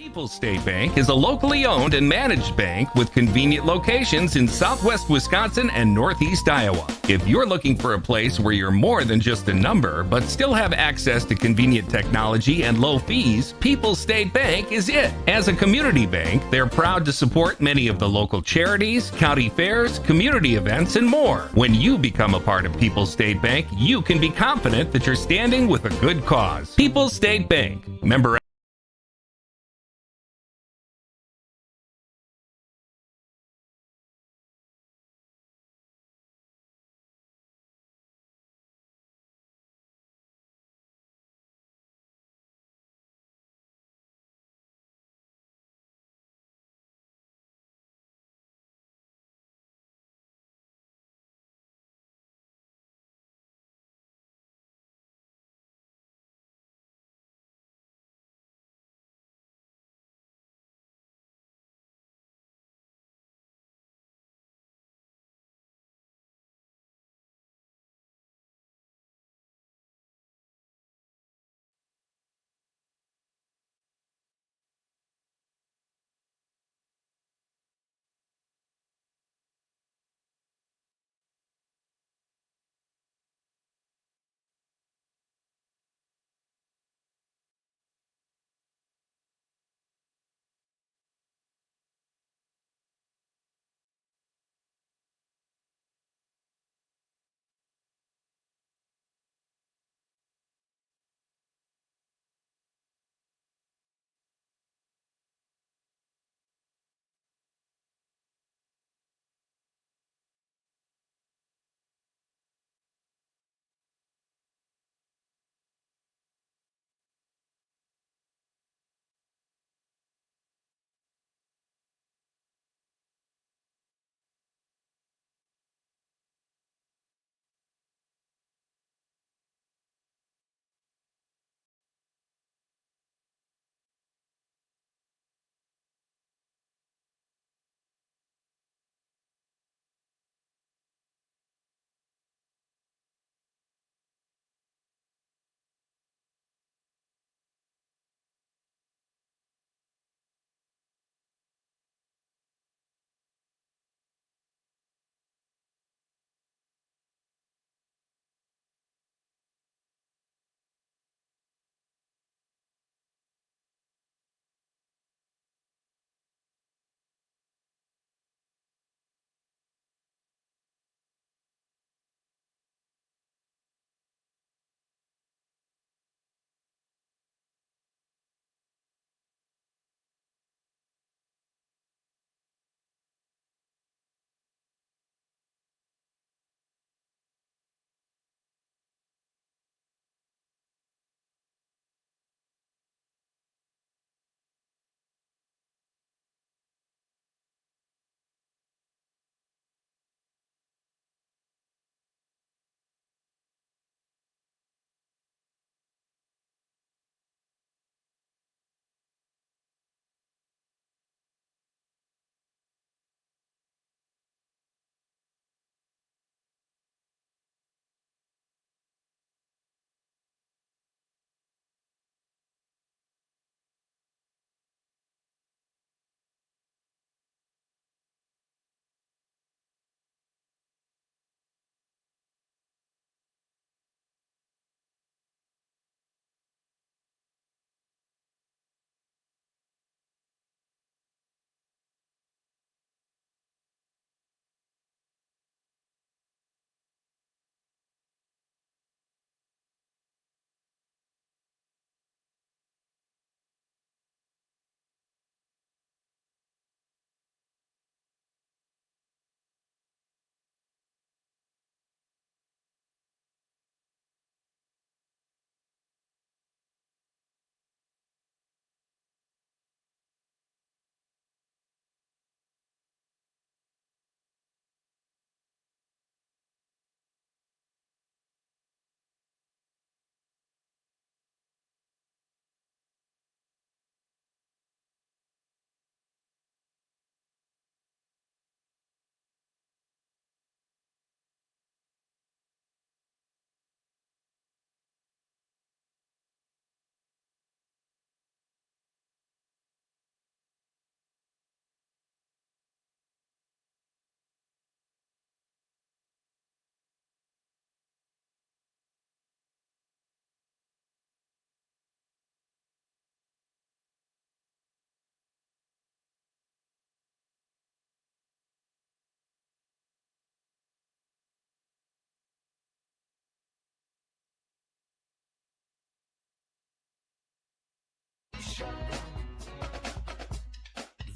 People's State Bank is a locally owned and managed bank with convenient locations in southwest Wisconsin and northeast Iowa. If you're looking for a place where you're more than just a number, but still have access to convenient technology and low fees, People's State Bank is it. As a community bank, they're proud to support many of the local charities, county fairs, community events, and more. When you become a part of People's State Bank, you can be confident that you're standing with a good cause. People's State Bank, member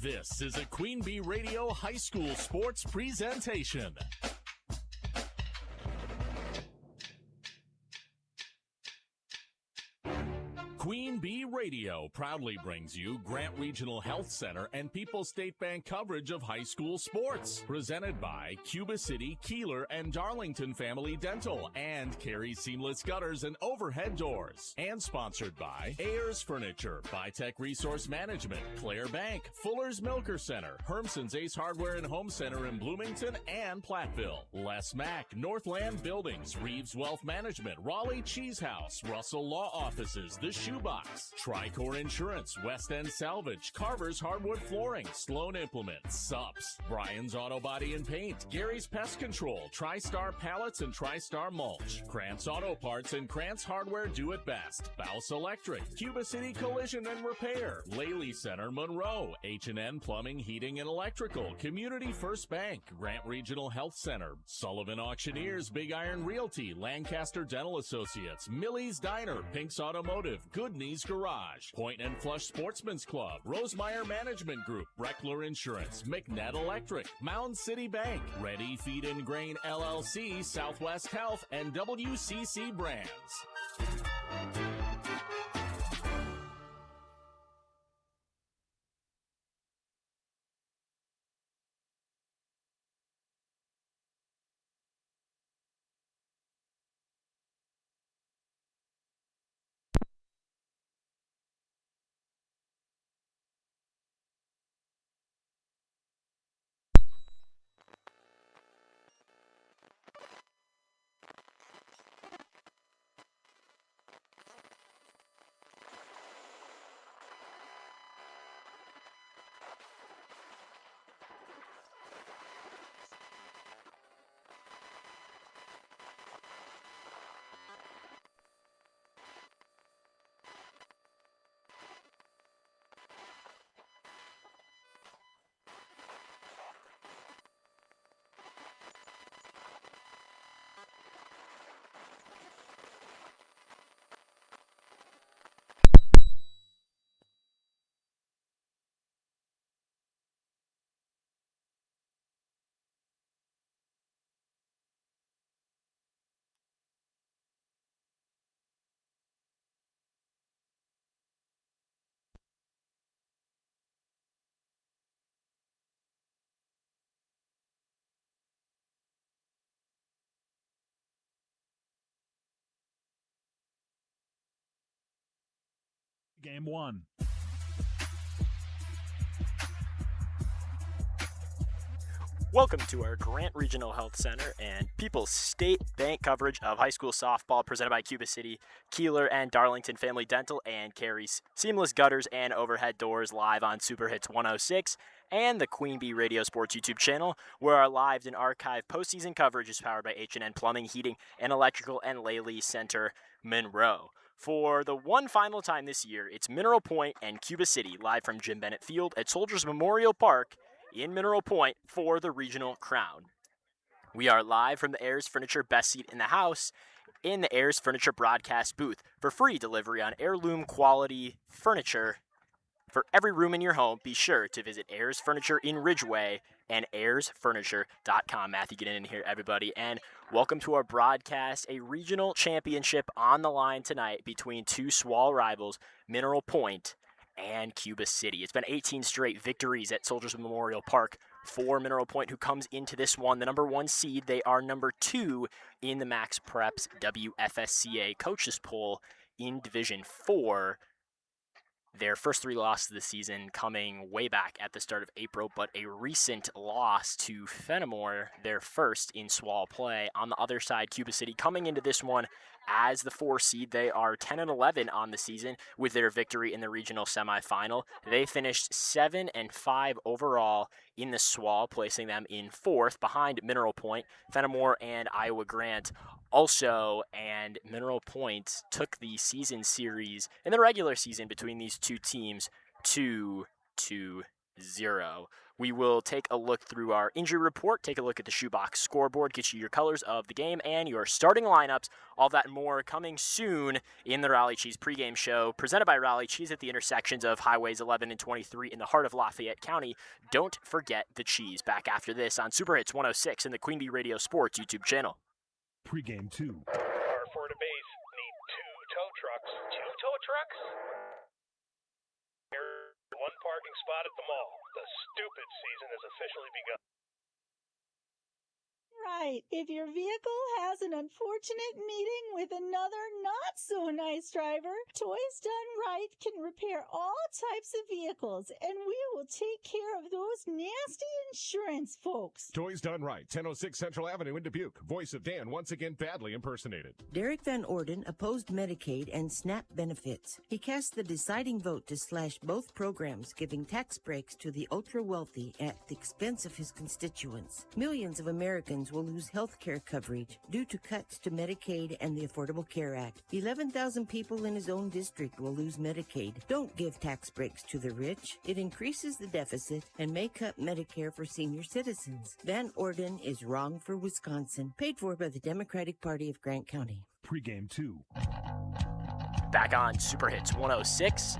This is a Queen Bee Radio High School Sports presentation. Queen Bee Radio proudly brings you Grant Regional Health Center and People's State Bank coverage of high school sports. Presented by Cuba City, Kieler, and Darlington Family Dental and Carey Seamless Gutters and Overhead Doors. And sponsored by Ayers Furniture, Bitech Resource Management, Claire Bank, Fuller's Milker Center, Hermson's Ace Hardware and Home Center in Bloomington and Platteville, Les Mack, Northland Buildings, Reeves Wealth Management, Raleigh Cheese House, Russell Law Offices, The Shoebox, Tricor Insurance, West End Salvage, Carver's Hardwood Flooring, Sloan Implements, Sups, Brian's Auto Body and Paint, Gary's Pest Control, TriStar Pallets and TriStar Mulch, Krantz Auto Parts and Krantz Hardware Do It Best, Baus Electric, Cuba City Collision and Repair, Laley Center Monroe, H&N Plumbing, Heating and Electrical, Community First Bank, Grant Regional Health Center, Sullivan Auctioneers, Big Iron Realty, Lancaster Dental Associates, Millie's Diner, Pink's Automotive, Good Knees Garage, Point and Flush Sportsman's Club, Rosemeyer Management Group, Breckler Insurance, McNett Electric, Mound City Bank, Ready Feed and Grain LLC, Southwest Health, and WCC Brands. Game one. Welcome to our Grant Regional Health Center and People's State Bank coverage of high school softball presented by Cuba City, Kieler, and Darlington Family Dental and Carey's Seamless Gutters and Overhead Doors live on Super Hits 106 and the Queen Bee Radio Sports YouTube channel, where our live and archive postseason coverage is powered by H&N Plumbing, Heating, and Electrical and Laley Center, Monroe. For the one final time this year, it's Mineral Point and Cuba City live from Jim Bennett Field at Soldiers Memorial Park in Mineral Point for the regional crown. We are live from the Ayers Furniture Best Seat in the House in the Ayers Furniture broadcast booth for free delivery on heirloom quality furniture. For every room in your home, be sure to visit Ayers Furniture in Ridgeway and ayersfurniture.com. Matthew, get in here, everybody, and welcome to our broadcast. A regional championship on the line tonight between two SWAL rivals, Mineral Point and Cuba City. It's been 18 straight victories at Soldiers Memorial Park for Mineral Point, who comes into this one the number one seed. They are number 2 in the Max Preps WFSCA coaches poll in Division 4. Their first 3 losses of the season coming way back at the start of April, but a recent loss to Fenimore, their first in SWAL play. On the other side, Cuba City coming into this one as the 4 seed. They are 10-11 on the season with their victory in the regional semifinal. They finished 7-5 overall in the SWAL, placing them in 4th behind Mineral Point, Fenimore, and Iowa Grant also, and Mineral Point took the season series in the regular season between these two teams 2-0. We will take a look through our injury report, take a look at the shoebox scoreboard, get you your colors of the game and your starting lineups, all that and more coming soon in the Rally Cheese pregame show, presented by Rally Cheese at the intersections of Highways 11 and 23 in the heart of Lafayette County. Don't forget the cheese. Back after this on Super Hits 106 and the Queen Bee Radio Sports YouTube channel. Pregame 2. Our Ford base need 2 tow trucks. 2 tow trucks? One parking spot at the mall. The stupid season has officially begun. Right. If your vehicle has an unfortunate meeting with another not-so-nice driver, Toys Done Right can repair all types of vehicles, and we will take care of those nasty insurance folks. Toys Done Right, 1006 Central Avenue in Dubuque. Voice of Dan, once again badly impersonated. Derek Van Orden opposed Medicaid and SNAP benefits. He cast the deciding vote to slash both programs, giving tax breaks to the ultra-wealthy at the expense of his constituents. Millions of Americans will lose health care coverage due to cuts to Medicaid and the Affordable Care Act. 11,000 people in his own district will lose Medicaid. Don't give tax breaks to the rich. It increases the deficit and may cut Medicare for senior citizens. Van Orden is wrong for Wisconsin. Paid for by the Democratic Party of Grant County. Pregame 2. Back on Super Hits 106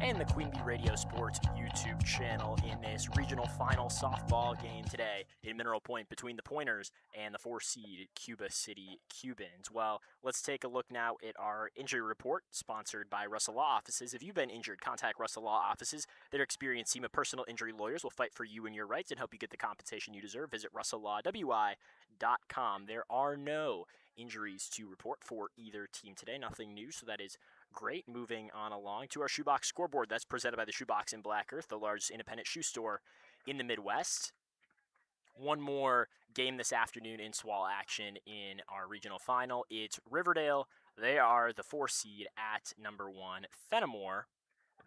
and the Queen Bee Radio Sports YouTube channel in this regional final softball game today in Mineral Point between the Pointers and the 4-seed Cuba City Cubans. Well, let's take a look now at our injury report sponsored by Russell Law Offices. If you've been injured, contact Russell Law Offices. Their experienced team of personal injury lawyers will fight for you and your rights and help you get the compensation you deserve. Visit RussellLawWI.com. There are no injuries to report for either team today. Nothing new, so that is great. Moving on along to our shoebox scoreboard. That's presented by the Shoebox in Black Earth, the largest independent shoe store in the Midwest. One more game this afternoon in SWAL action in our regional final. It's Riverdale. They are the 4-seed at number 1, Fenimore.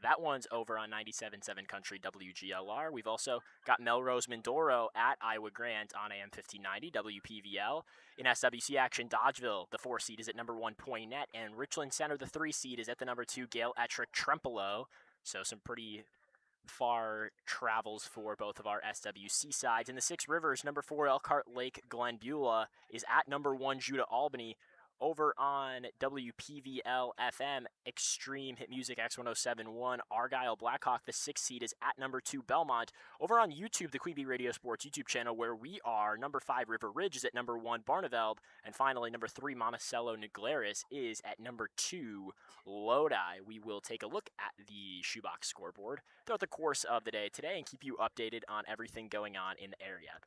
That one's over on 97.7 Country WGLR. We've also got Melrose Mindoro at Iowa Grant on AM 1590 WPVL. In SWC action, Dodgeville, the 4-seed, is at number 1, Poinet, and Richland Center, the 3-seed, is at the number 2, Gale Ettrick Trempolo. So some pretty far travels for both of our SWC sides. In the 6 Rivers, number 4, Elkhart Lake Glen Beulah is at number 1, Judah Albany. Over on WPVL FM, Extreme Hit Music X1071, Argyle Blackhawk, the 6th seed, is at number 2, Belmont. Over on YouTube, the Queen Bee Radio Sports YouTube channel, where we are, number 5, River Ridge is at number 1, Barneveld. And finally, number 3, Monticello Nuglaris is at number 2, Lodi. We will take a look at the shoebox scoreboard throughout the course of the day today and keep you updated on everything going on in the area.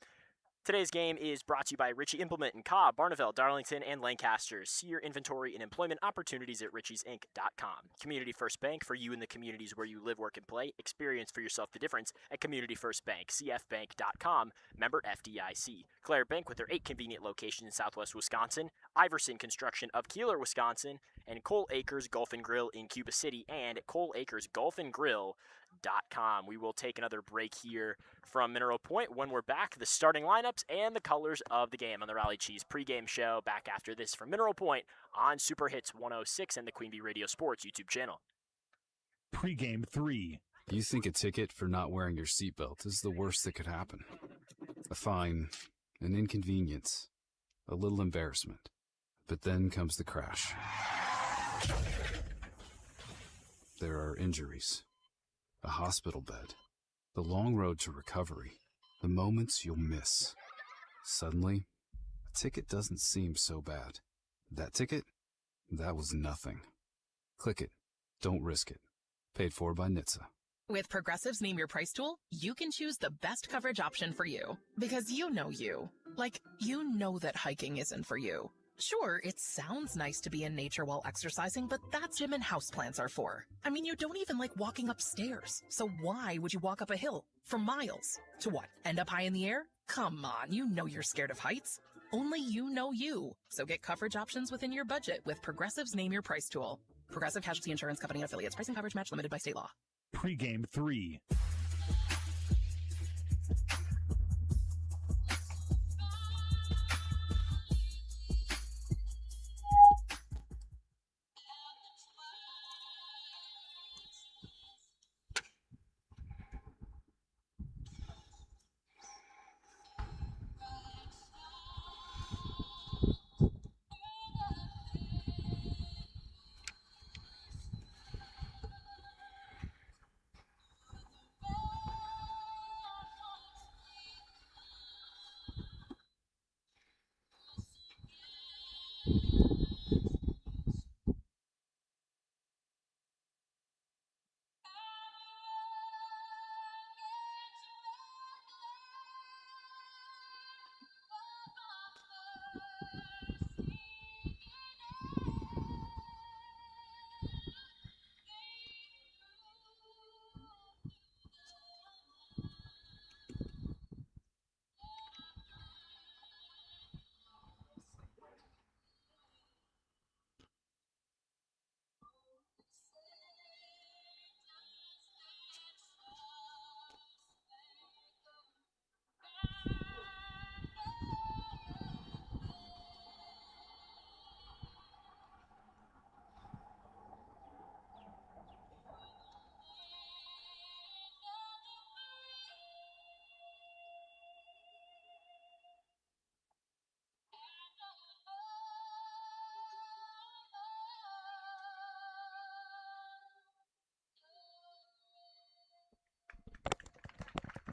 Today's game is brought to you by Ritchie Implement in Cobb, Barneveld, Darlington, and Lancaster. See your inventory and employment opportunities at richies.inc.com. Community First Bank, for you in the communities where you live, work, and play. Experience for yourself the difference at Community First Bank. cfbank.com. Member FDIC. Claire Bank with their 8 convenient locations in southwest Wisconsin. Iverson Construction of Kieler, Wisconsin. And Cole Acres Golf and Grill in Cuba City. And ColeAcresGolfandGrill.com. We will take another break here from Mineral Point. When we're back, the starting lineups and the colors of the game on the Rally Cheese pregame show. Back after this from Mineral Point on Super Hits 106 and the Queen Bee Radio Sports YouTube channel. Pregame 3. You think a ticket for not wearing your seatbelt is the worst that could happen. A fine, an inconvenience, a little embarrassment. But then comes the crash. There are injuries, a hospital bed, the long road to recovery, the moments you'll miss. Suddenly, a ticket doesn't seem so bad. That ticket? That was nothing. Click it. Don't risk it. Paid for by NHTSA. With Progressive's Name Your Price tool, you can choose the best coverage option for you. Because you know you. Like, you know that hiking isn't for you. Sure, it sounds nice to be in nature while exercising, but that's gym and houseplants are for. I mean, you don't even like walking upstairs. So why would you walk up a hill for miles? To what, end up high in the air? Come on, you know you're scared of heights. Only you know you. So get coverage options within your budget with Progressive's Name Your Price tool. Progressive Casualty Insurance Company and affiliates. Price and coverage match limited by state law. Pregame 3.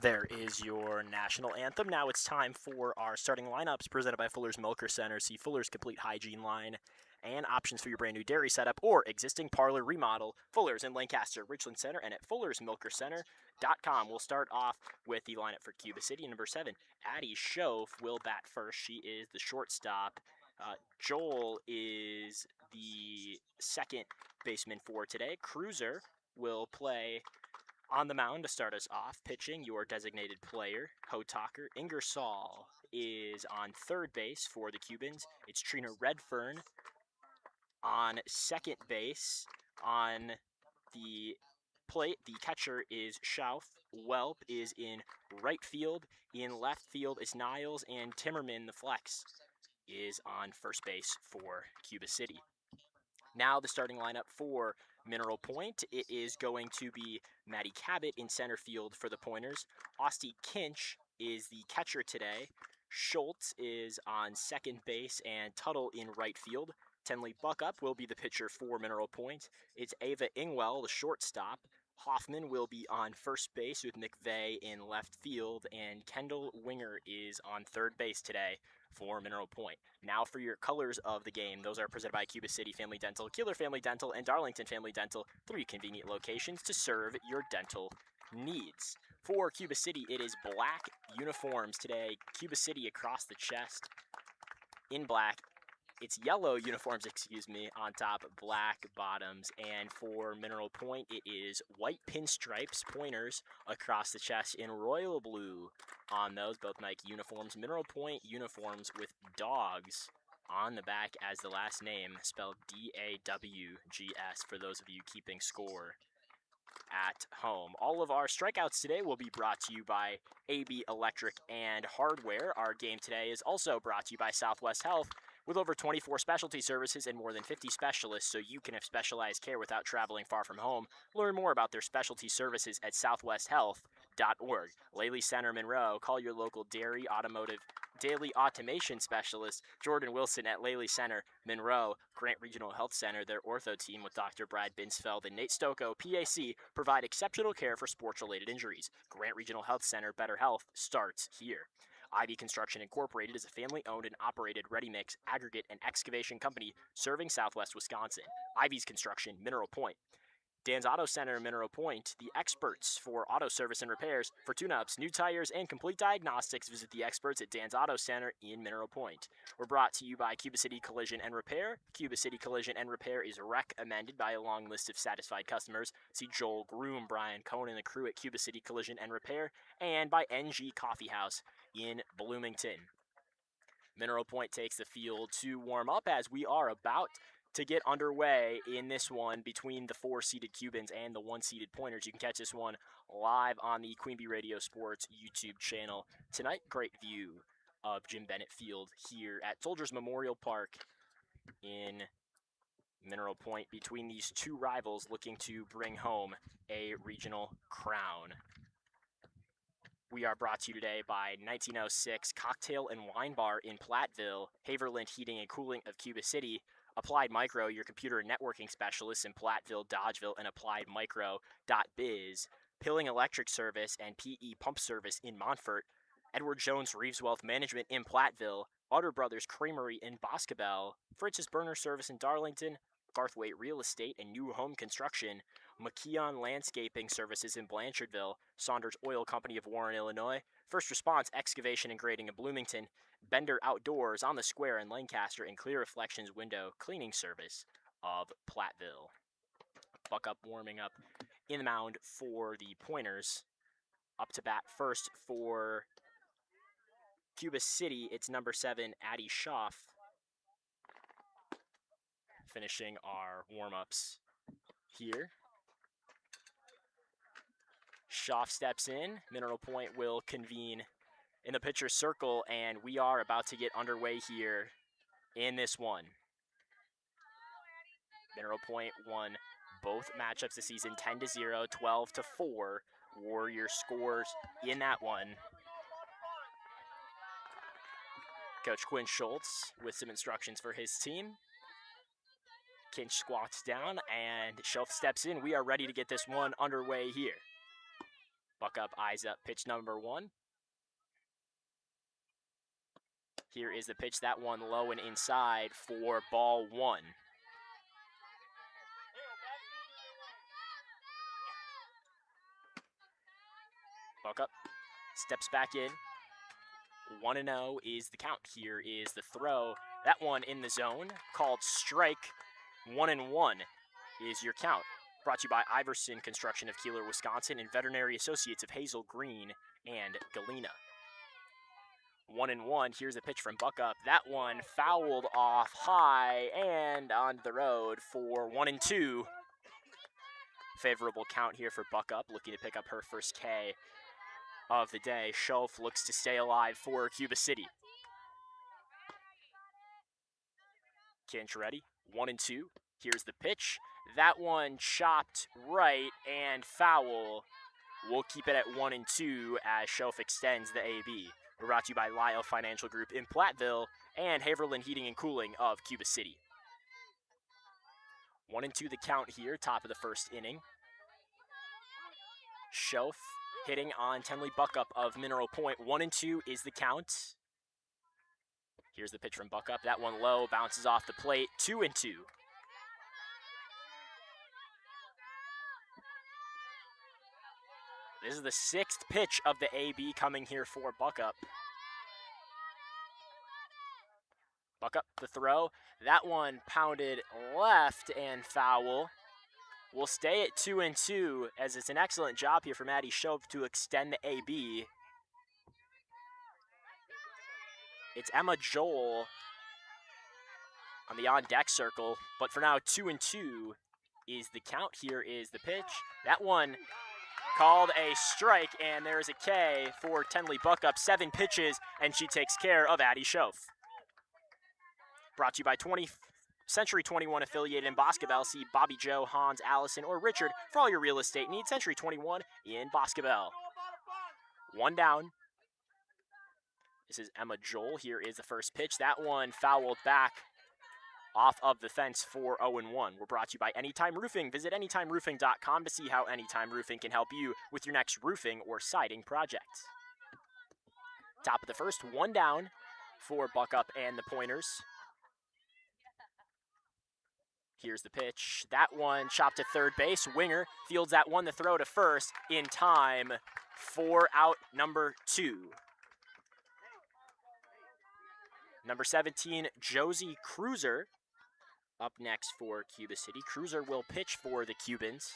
There is your national anthem. Now it's time for our starting lineups presented by Fuller's Milker Center. See Fuller's Complete Hygiene line and options for your brand new dairy setup or existing parlor remodel. Fuller's in Lancaster, Richland Center, and at fullersmilkercenter.com. We'll start off with the lineup for Cuba City. Number 7, Addie Shove will bat first. She is the shortstop. Joel is the second baseman for today. Cruiser will play on the mound to start us off. Pitching, your designated player, Hotaker. Ingersoll is on third base for the Cubans. It's Trina Redfern on second base. On the plate, the catcher is Schauf. Welp is in right field. In left field is Niles, and Timmerman, the flex, is on first base for Cuba City. Now the starting lineup for Mineral Point. It is going to be Maddie Cabot in center field for the Pointers. Austin Kinch is the catcher today. Schultz is on second base and Tuttle in right field. Tenley Buckup will be the pitcher for Mineral Point. It's Ava Ingwell, the shortstop. Hoffman will be on first base with McVeigh in left field, and Kendall Winger is on third base today for Mineral Point. Now for your colors of the game. Those are presented by Cuba City Family Dental, Kieler Family Dental, and Darlington Family Dental. 3 convenient locations to serve your dental needs. For Cuba City, it is black uniforms today. Cuba City across the chest in black. It's yellow uniforms, on top, black bottoms. And for Mineral Point, it is white pinstripes, pointers, across the chest in royal blue on those, both Nike uniforms. Mineral Point uniforms with dogs on the back as the last name, spelled D-A-W-G-S for those of you keeping score at home. All of our strikeouts today will be brought to you by AB Electric and Hardware. Our game today is also brought to you by Southwest Health, with over 24 specialty services and more than 50 specialists, so you can have specialized care without traveling far from home. Learn more about their specialty services at southwesthealth.org. Laley Center, Monroe. Call your local daily automation specialist, Jordan Wilson, at Laley Center, Monroe. Grant Regional Health Center, their ortho team with Dr. Brad Binsfeld and Nate Stocco, PAC, provide exceptional care for sports-related injuries. Grant Regional Health Center, better health starts here. Ivy Construction Incorporated is a family-owned and operated ready-mix, aggregate, and excavation company serving southwest Wisconsin. Ivy's Construction, Mineral Point. Dan's Auto Center, Mineral Point, the experts for auto service and repairs. For tune-ups, new tires, and complete diagnostics, visit the experts at Dan's Auto Center in Mineral Point. We're brought to you by Cuba City Collision and Repair. Cuba City Collision and Repair is recommended by a long list of satisfied customers. See Joel Groom, Brian Cohn, and the crew at Cuba City Collision and Repair, and by NG Coffee House in Bloomington. Mineral Point takes the field to warm up as we are about to get underway in this one between the 4-seeded Cubans and the 1-seeded Pointers. You can catch this one live on the Queen Bee Radio Sports YouTube channel tonight. Great view of Jim Bennett Field here at Soldiers Memorial Park in Mineral Point between these two rivals looking to bring home a regional crown. We are brought to you today by 1906 Cocktail and Wine Bar in Platteville, Haverland Heating and Cooling of Cuba City, Applied Micro, your computer and networking specialists in Platteville, Dodgeville, and AppliedMicro.biz, Pilling Electric Service and PE Pump Service in Montfort, Edward Jones Reeves Wealth Management in Platteville, Otter Brothers Creamery in Boscobel, Fritz's Burner Service in Darlington, Garthwaite Real Estate and New Home Construction, McKeon Landscaping Services in Blanchardville, Saunders Oil Company of Warren, Illinois, First Response Excavation and Grading in Bloomington, Bender Outdoors on the Square in Lancaster, and Clear Reflections Window Cleaning Service of Platteville. Buck Up warming up in the mound for the Pointers. Up to bat first for Cuba City, it's number 7, Addie Schaff. Finishing our warm-ups here. Schaff steps in. Mineral Point will convene in the pitcher's circle, and we are about to get underway here in this one. Mineral Point won both matchups this season 10-0, 12-4. Warrior scores in that one. Coach Quinn Schultz with some instructions for his team. Kinch squats down and Schaff steps in. We are ready to get this one underway here. Buck Up, eyes up, pitch number 1. Here is the pitch, that one low and inside for ball 1. Buck Up steps back in. 1-0 is the count. Here is the throw. That one in the zone, called strike. 1-1 is your count. Brought to you by Iverson Construction of Kieler, Wisconsin, and Veterinary Associates of Hazel Green and Galena. 1-1, here's a pitch from Buck Up. That one fouled off high and onto the road for 1-2. Favorable count here for Buck Up, looking to pick up her first K of the day. Schaff looks to stay alive for Cuba City. Kinch ready, 1-2. Here's the pitch. That one chopped right and foul. We'll keep it at 1-2 as Schaff extends the AB. We're brought to you by Lyle Financial Group in Platteville and Haverland Heating and Cooling of Cuba City. 1-2 the count here, top of the first inning. Schaff hitting on Tenley Buck Up of Mineral Point. 1-2 is the count. Here's the pitch from Buck Up. That one low, bounces off the plate. 2-2. This is the 6th pitch of the AB coming here for Buck Up. Buck Up the throw. That one pounded left and foul. We'll stay at 2-2 as it's an excellent job here from Addie Schaff to extend the AB. It's Emma Joel on the on-deck circle, but for now 2-2 is the count. Here is the pitch. That one called a strike, and there's a K for Tenley Buck Up. 7 pitches, and she takes care of Addie Schaff. Brought to you by Century 21 affiliated in Boscobel. See Bobby Joe, Hans, Allison, or Richard for all your real estate needs. Century 21 in Boscobel. 1 down. This is Emma Joel. Here is the first pitch. That one fouled back off of the fence for 0-1. We're brought to you by Anytime Roofing. Visit anytimeroofing.com to see how Anytime Roofing can help you with your next roofing or siding project. Top of the first, 1 down for Buck Up and the Pointers. Here's the pitch. That one chopped to third base. Winger fields that one, the throw to first in time for out number 2. Number 17, Josie Cruiser, up next for Cuba City. Cruiser will pitch for the Cubans.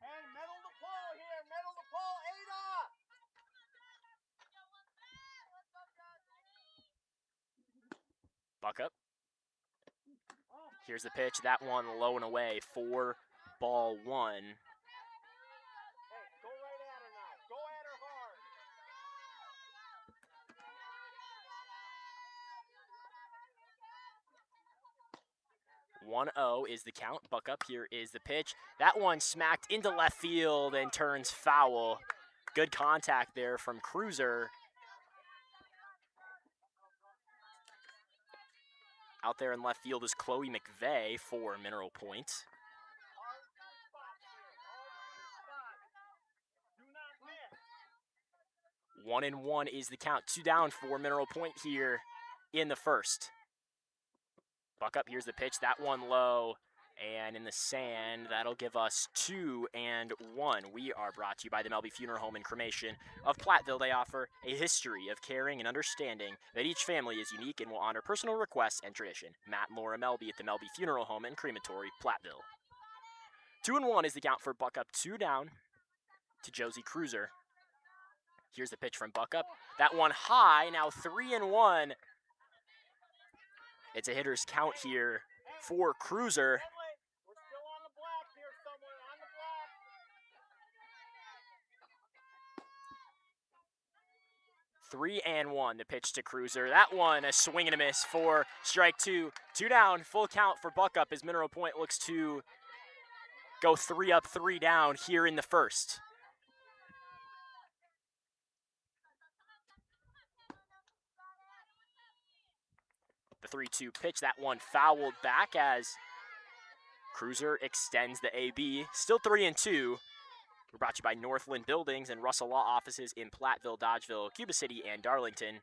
Hey, middle the pole here, middle the pole, Ada! Buck Up. Here's the pitch. That one low and away for ball 1. Hey, go right at her now. Go at her hard. 1-0 is the count. Buck Up, here is the pitch. That one smacked into left field and turns foul. Good contact there from Cruiser. Out there in left field is Chloe McVeigh for Mineral Point. 1-1 is the count. 2 down for Mineral Point here in the first. Buck up, here's the pitch. That one low and in the sand. That'll give us 2-1. We are brought to you by the Melby Funeral Home and Cremation of Platteville. They offer a history of caring and understanding that each family is unique and will honor personal requests and tradition. Matt and Laura Melby at the Melby Funeral Home and Crematory, Platteville. 2-1 is the count for Buck up. 2 down to Josie Cruiser. Here's the pitch from Buck up. That one high, now 3-1. It's a hitter's count here for Cruiser. We're still on the black here somewhere, on the black. 3-1, the pitch to Cruiser. That one, a swing and a miss for strike 2. 2 down, full count for Buck up as Mineral Point looks to go 3 up, 3 down here in the first. The 3-2 pitch, that one fouled back as Cruiser extends the AB. Still 3-2. We're brought to you by Northland Buildings and Russell Law Offices in Platteville, Dodgeville, Cuba City, and Darlington.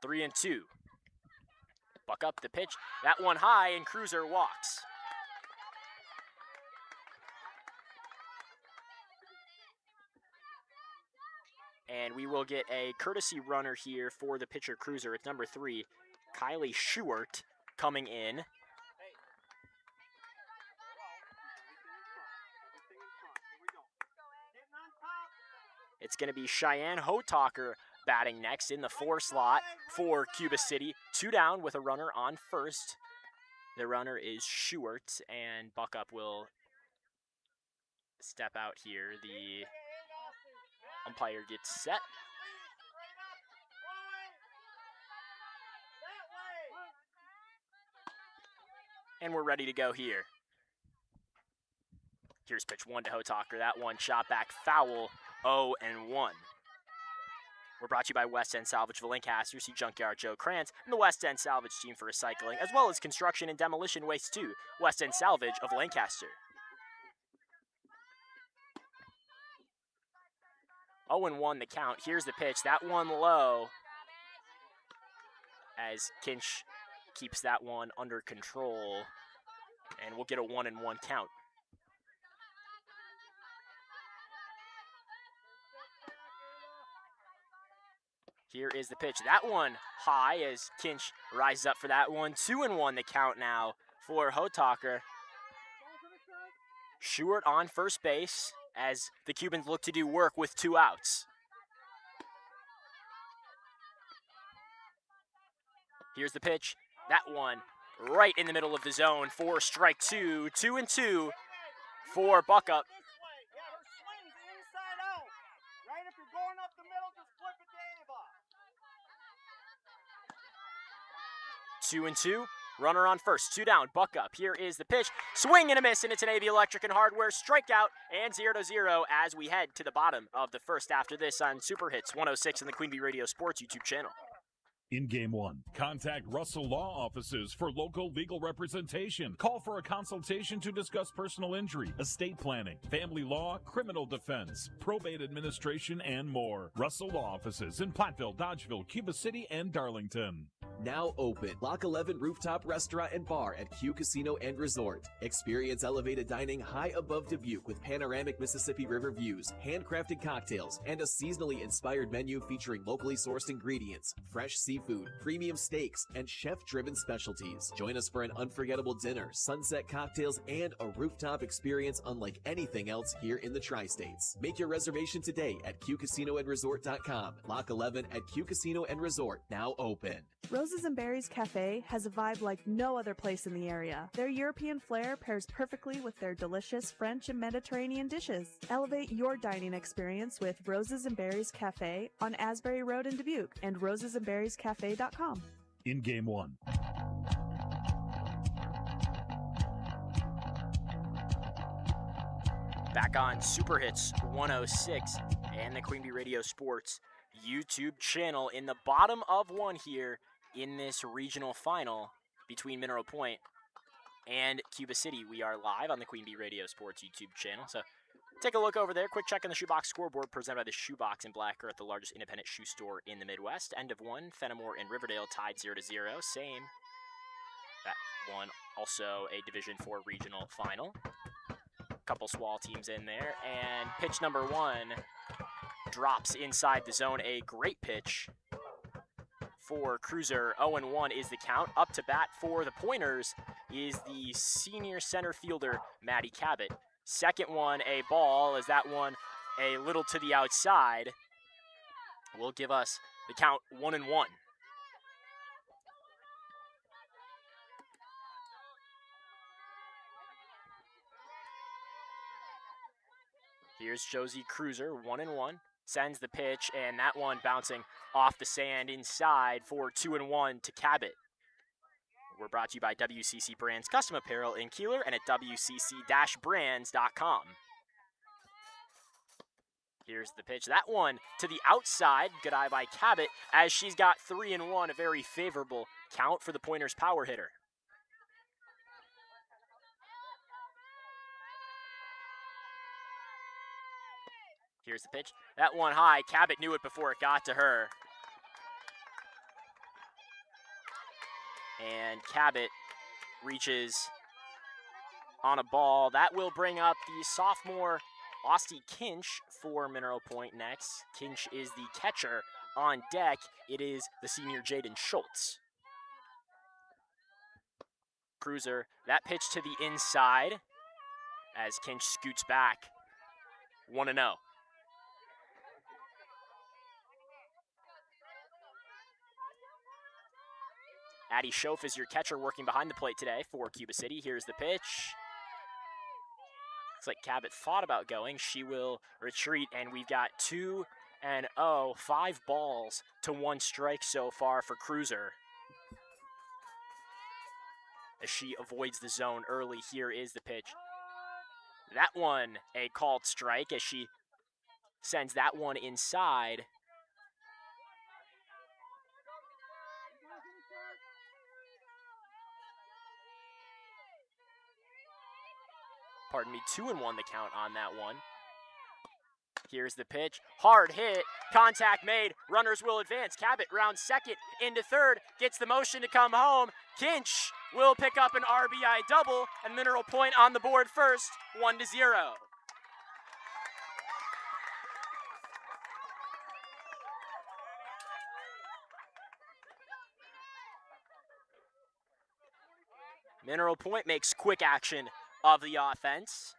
3-2. Buck up the pitch. That one high, and Cruiser walks. And we will get a courtesy runner here for the pitcher Cruiser. It's number 3, Kylie Schubert, coming in. It's going to be Cheyenne Hotaker batting next in the 4 slot for Cuba City. 2 down with a runner on first. The runner is Schubert, and Buck up will step out here. The umpire gets set. And we're ready to go here. Here's pitch 1 to Hotaker. That one shot back foul, 0-1. We're brought to you by West End Salvage of Lancaster. See Junkyard Joe Krantz and the West End Salvage team for recycling, as well as construction and demolition waste too. West End Salvage of Lancaster. 0-1 the count. Here's the pitch. That one low as Kinch keeps that one under control. And we'll get a 1-1 count. Here is the pitch. That one high as Kinch rises up for that one. 2-1 the count now for Hotaker. Schubert on first base as the Cubans look to do work with 2 outs. Here's the pitch. That one right in the middle of the zone for strike 2. 2-2 for Buck up. 2-2. Runner on first. 2 down. Buck up. Here is the pitch. Swing and a miss, and it's an AB Electric and Hardware strikeout, and 0-0 as we head to the bottom of the first after this on Super Hits 106 and the Queen Bee Radio Sports YouTube channel. In Game 1, Contact Russell Law Offices for local legal representation. Call for a consultation to discuss personal injury, estate planning, family law, criminal defense, probate administration, and more. Russell Law Offices in Platteville, Dodgeville, Cuba City, and Darlington. Now open. Lock 11 Rooftop Restaurant and Bar at Q Casino and Resort. Experience elevated dining high above Dubuque with panoramic Mississippi River views, handcrafted cocktails, and a seasonally inspired menu featuring locally sourced ingredients, fresh seafood, premium steaks, and chef-driven specialties. Join us for an unforgettable dinner, sunset cocktails, and a rooftop experience unlike anything else here in the Tri-States. Make your reservation today at QCasinoandResort.com. Lock 11 at Q Casino and Resort. Now open. Roses and Berries Cafe has a vibe like no other place in the area. Their European flair pairs perfectly with their delicious French and Mediterranean dishes. Elevate your dining experience with Roses and Berries Cafe on Asbury Road in Dubuque and rosesandberriescafe.com. In Game 1. Back on Super Hits 106 and the Queen Bee Radio Sports YouTube channel in the bottom of 1 here in this regional final between Mineral Point and Cuba City. We are live on the Queen Bee Radio Sports YouTube channel, so take a look over there. Quick check on the Shoebox scoreboard presented by the Shoebox in Black Earth, the largest independent shoe store in the Midwest. End of one, Fenimore and Riverdale tied 0-0. Same. That one also a Division IV regional final. Couple SWAL teams in there, and pitch number one drops inside the zone. A great pitch for Cruiser. 0-1 is the count. Up to bat for the Pointers is the senior center fielder, Maddie Cabot. Second one, a ball, is that one a little to the outside. Will give us the count 1-1. Here's Josie Cruiser, 1-1. Sends the pitch, and that one bouncing off the sand inside for 2-1 to Cabot. We're brought to you by WCC Brands Custom Apparel in Kieler and at WCC-brands.com. Here's the pitch. That one to the outside. Good eye by Cabot as she's got 3-1, a very favorable count for the Pointers power hitter. Here's the pitch. That one high. Cabot knew it before it got to her. And Cabot reaches on a ball. That will bring up the sophomore Austin Kinch for Mineral Point next. Kinch is the catcher on deck. It is the senior Jaden Schultz. Cruiser, that pitch to the inside as Kinch scoots back. 1-0. Addie Schoaf is your catcher working behind the plate today for Cuba City. Here's the pitch. Looks like Cabot thought about going. She will retreat, and we've got 2-0, 5 balls to 1 strike so far for Cruiser. As she avoids the zone early, here is the pitch. That one a called strike as she sends that one inside. Pardon me, 2-1 the count on that one. Here's the pitch. Hard hit. Contact made. Runners will advance. Cabot rounds second into third. Gets the motion to come home. Kinch will pick up an RBI double. And Mineral Point on the board first. 1-0. Mineral Point makes quick action of the offense.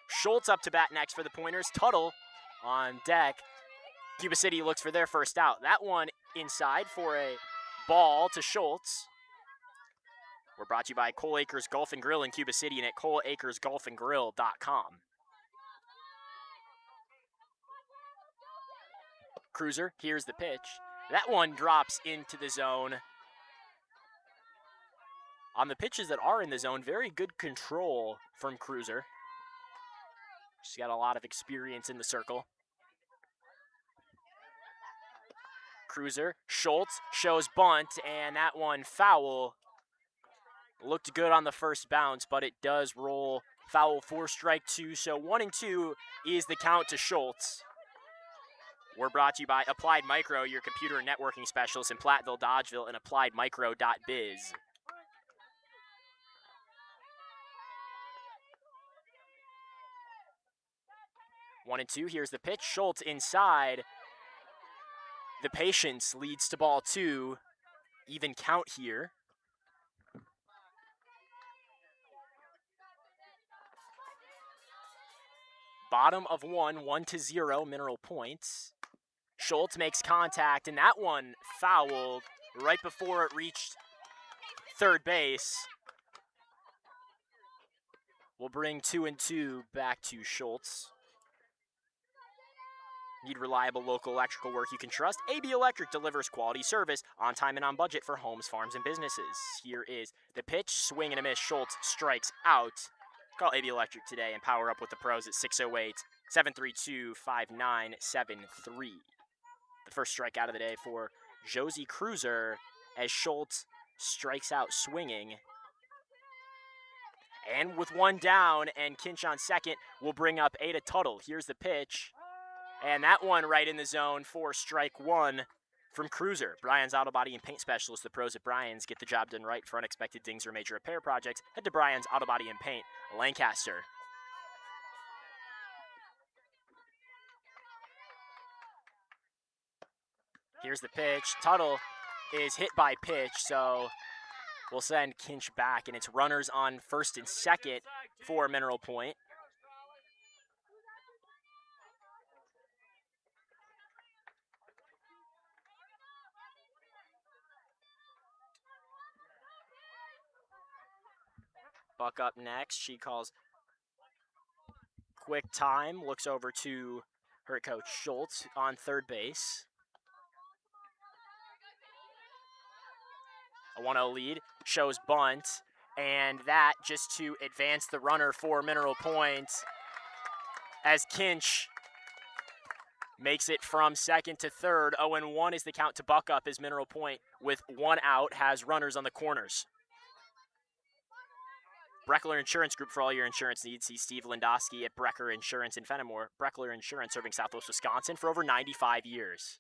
Schultz up to bat next for the Pointers. Tuttle on deck. Cuba City looks for their first out. That one inside for a ball to Schultz. We're brought to you by Cole Acres Golf and Grill in Cuba City and at coleacresgolfandgrill.com. Cruiser, here's the pitch. That one drops into the zone. On the pitches that are in the zone, very good control from Cruiser. She's got a lot of experience in the circle. Cruiser, Schultz shows bunt, and that one foul. Looked good on the first bounce, but it does roll foul for strike 2. So 1-2 is the count to Schultz. We're brought to you by Applied Micro, your computer and networking specialist in Platteville, Dodgeville, and appliedmicro.biz. 1-2, here's the pitch. Schultz inside. The patience leads to ball 2. Even count here. Bottom of 1-0, Mineral Points. Schultz makes contact, and that one fouled right before it reached third base. We'll bring 2-2 back to Schultz. Need reliable local electrical work you can trust? AB Electric delivers quality service on time and on budget for homes, farms, and businesses. Here is the pitch. Swing and a miss. Schultz strikes out. Call AB Electric today and power up with the pros at 608-732-5973. The first strikeout of the day for Josie Cruiser as Schultz strikes out swinging. And with one down and Kinch on second will bring up Ada Tuttle. Here's the pitch. And that one right in the zone for strike one from Cruiser. Bryan's Auto Body and Paint Specialist. The pros at Bryan's get the job done right for unexpected dings or major repair projects. Head to Bryan's Auto Body and Paint, Lancaster. Here's the pitch. Tuttle is hit by pitch, so we'll send Kinch back, and it's runners on first and second for Mineral Point. Buck up next. She calls quick time, looks over to her coach Schultz on third base. A 1-0 lead, shows bunt, and that just to advance the runner for Mineral Point as Kinch makes it from second to third. 0-1 is the count to Buck up as Mineral Point, with one out, has runners on the corners. Breckler Insurance Group for all your insurance needs. See Steve Lindowski at Brecker Insurance in Fenimore. Breckler Insurance serving Southwest Wisconsin for over 95 years.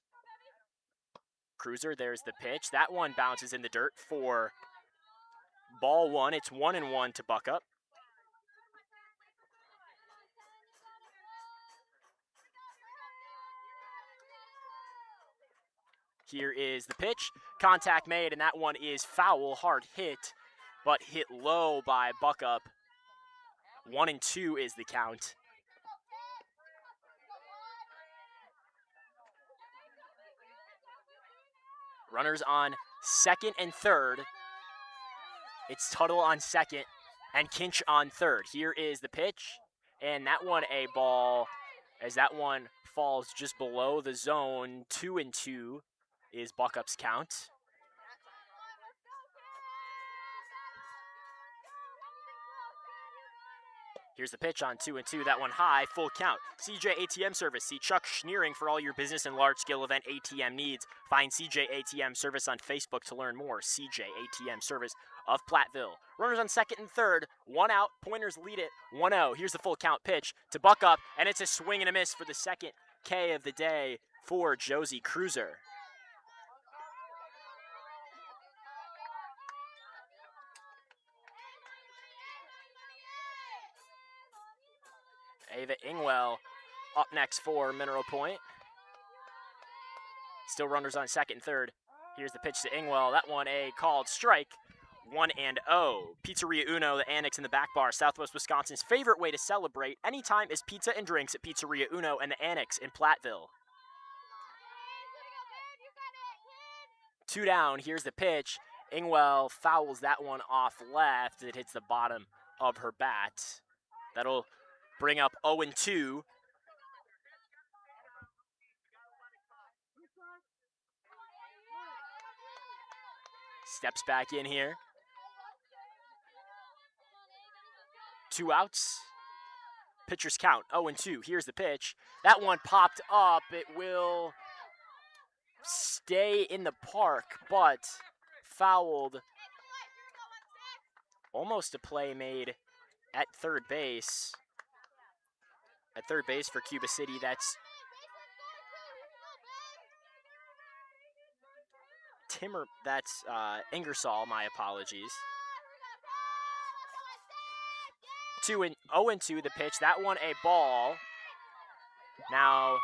Cruiser, there's the pitch. That one bounces in the dirt for ball one. It's 1-1 to Buck up. Here is the pitch. Contact made, and that one is foul, hard hit, but hit low by Buck up. 1-2 is the count. Runners on second and third. It's Tuttle on second and Kinch on third. Here is the pitch, and that one a ball as that one falls just below the zone. 2-2 is Buck up's count. Here's the pitch on 2-2. That one high, full count. CJ ATM Service. See Chuck Schneering for all your business and large-scale event ATM needs. Find CJ ATM Service on Facebook to learn more. CJ ATM Service of Platteville. Runners on second and third. One out. Pointers lead it 1-0. Here's the full count pitch to Buck up, and it's a swing and a miss for the second K of the day for Josie Cruiser. Ava Ingwell up next for Mineral Point. Still runners on second and third. Here's the pitch to Ingwell. That one a called strike. 1-0. Pizzeria Uno, the Annex in the back bar. Southwest Wisconsin's favorite way to celebrate anytime is pizza and drinks at Pizzeria Uno and the Annex in Platteville. 2 down. Here's the pitch. Ingwell fouls that one off left. It hits the bottom of her bat. That'll bring up 0-2. Steps back in here. 2 outs. Pitcher's count 0-2. Here's the pitch. That one popped up. It will stay in the park, but fouled. Almost a play made at third base. At third base for Cuba City, that's Ingersoll, my apologies. 0-2 the pitch. That one a ball. Now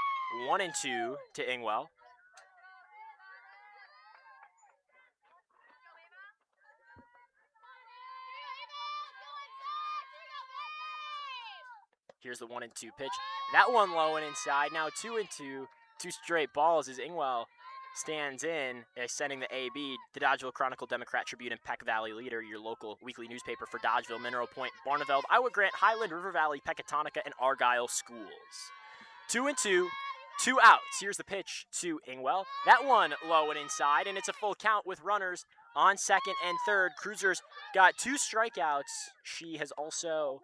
1-2 to Ingwell. Here's the 1-2 pitch. That one low and inside. Now 2-2. 2 straight balls as Ingwell stands in, sending the AB, the Dodgeville Chronicle, Democrat Tribune, and Peck Valley Leader, your local weekly newspaper for Dodgeville, Mineral Point, Barneveld, Iowa Grant, Highland, River Valley, Pecatonica, and Argyle schools. 2-2, 2 outs. Here's the pitch to Ingwell. That one low and inside, and it's a full count with runners on second and third. Cruiser's got 2 strikeouts. She has also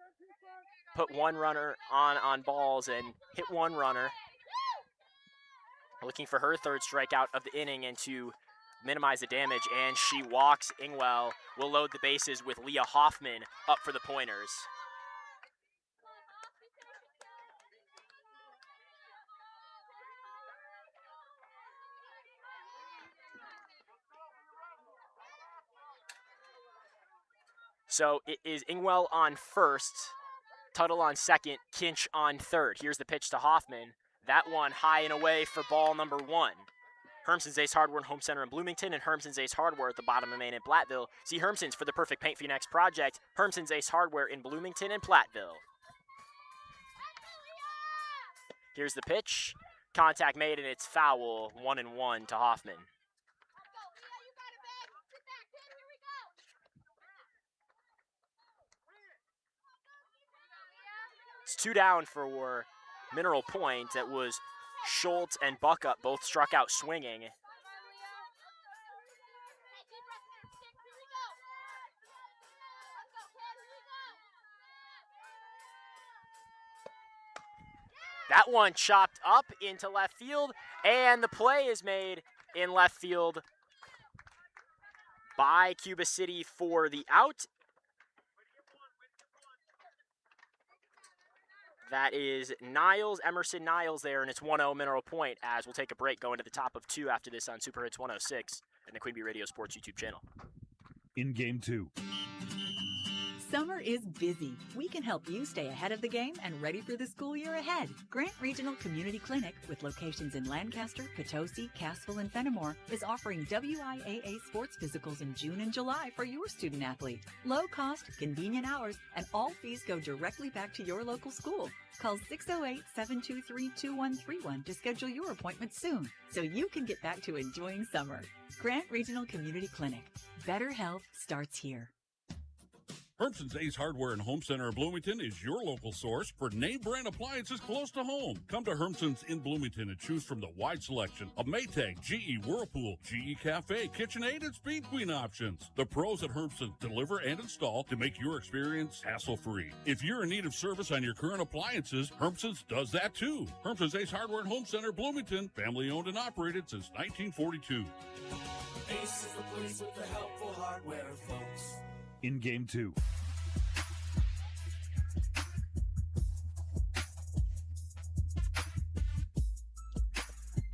put 1 runner on balls and hit 1 runner. looking for her third strikeout of the inning and to minimize the damage, and she walks. Ingwell will load the bases with Leah Hoffman up for the Pointers. So it is Ingwell on first, Tuttle on second, Kinch on third. Here's the pitch to Hoffman. That one high and away for ball number 1. Hermson's Ace Hardware and Home Center in Bloomington and Hermson's Ace Hardware at the bottom of Main in Platteville. See Hermson's for the perfect paint for your next project. Hermson's Ace Hardware in Bloomington and Platteville. Here's the pitch. Contact made and it's foul. 1-1 to Hoffman. It's 2 down for Mineral Point. That was Schultz and Buckup both struck out swinging. That one chopped up into left field, and the play is made in left field by Cuba City for the out. That is Emerson Niles there, and it's 1-0 Mineral Point as we'll take a break going to the top of 2 after this on Super Hits 106 and the Queen Bee Radio Sports YouTube channel. In Game 2. Summer is busy. We can help you stay ahead of the game and ready for the school year ahead. Grant Regional Community Clinic, with locations in Lancaster, Potosi, Cassville, and Fenimore, is offering WIAA sports physicals in June and July for your student athlete. Low cost, convenient hours, and all fees go directly back to your local school. Call 608-723-2131 to schedule your appointment soon so you can get back to enjoying summer. Grant Regional Community Clinic. Better health starts here. Hermson's Ace Hardware and Home Center in Bloomington is your local source for name brand appliances close to home. Come to Hermson's in Bloomington and choose from the wide selection of Maytag, GE Whirlpool, GE Cafe, KitchenAid, and Speed Queen options. The pros at Hermson's deliver and install to make your experience hassle-free. If you're in need of service on your current appliances, Hermson's does that too. Hermson's Ace Hardware and Home Center, Bloomington, family owned and operated since 1942. Ace is the place with the helpful hardware, folks. In Game 2.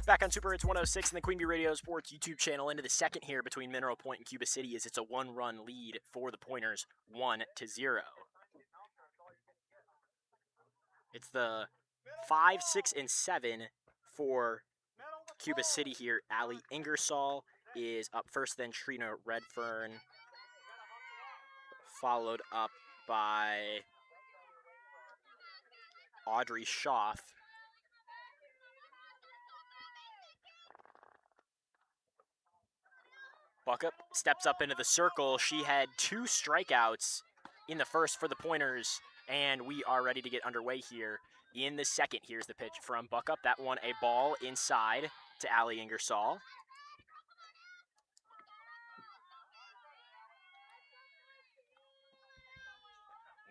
Back on Super Hits 106 and the Queen Bee Radio Sports YouTube channel into the second here between Mineral Point and Cuba City as it's a 1-run lead for the Pointers, 1-0. It's the 5, 6, and 7 for Cuba City here. Allie Ingersoll is up first, then Trina Redfern, followed up by Audrey Schaff. Buckup steps up into the circle. She had 2 strikeouts in the first for the Pointers, and we are ready to get underway here in the second. Here's the pitch from Buckup. That one a ball inside to Allie Ingersoll.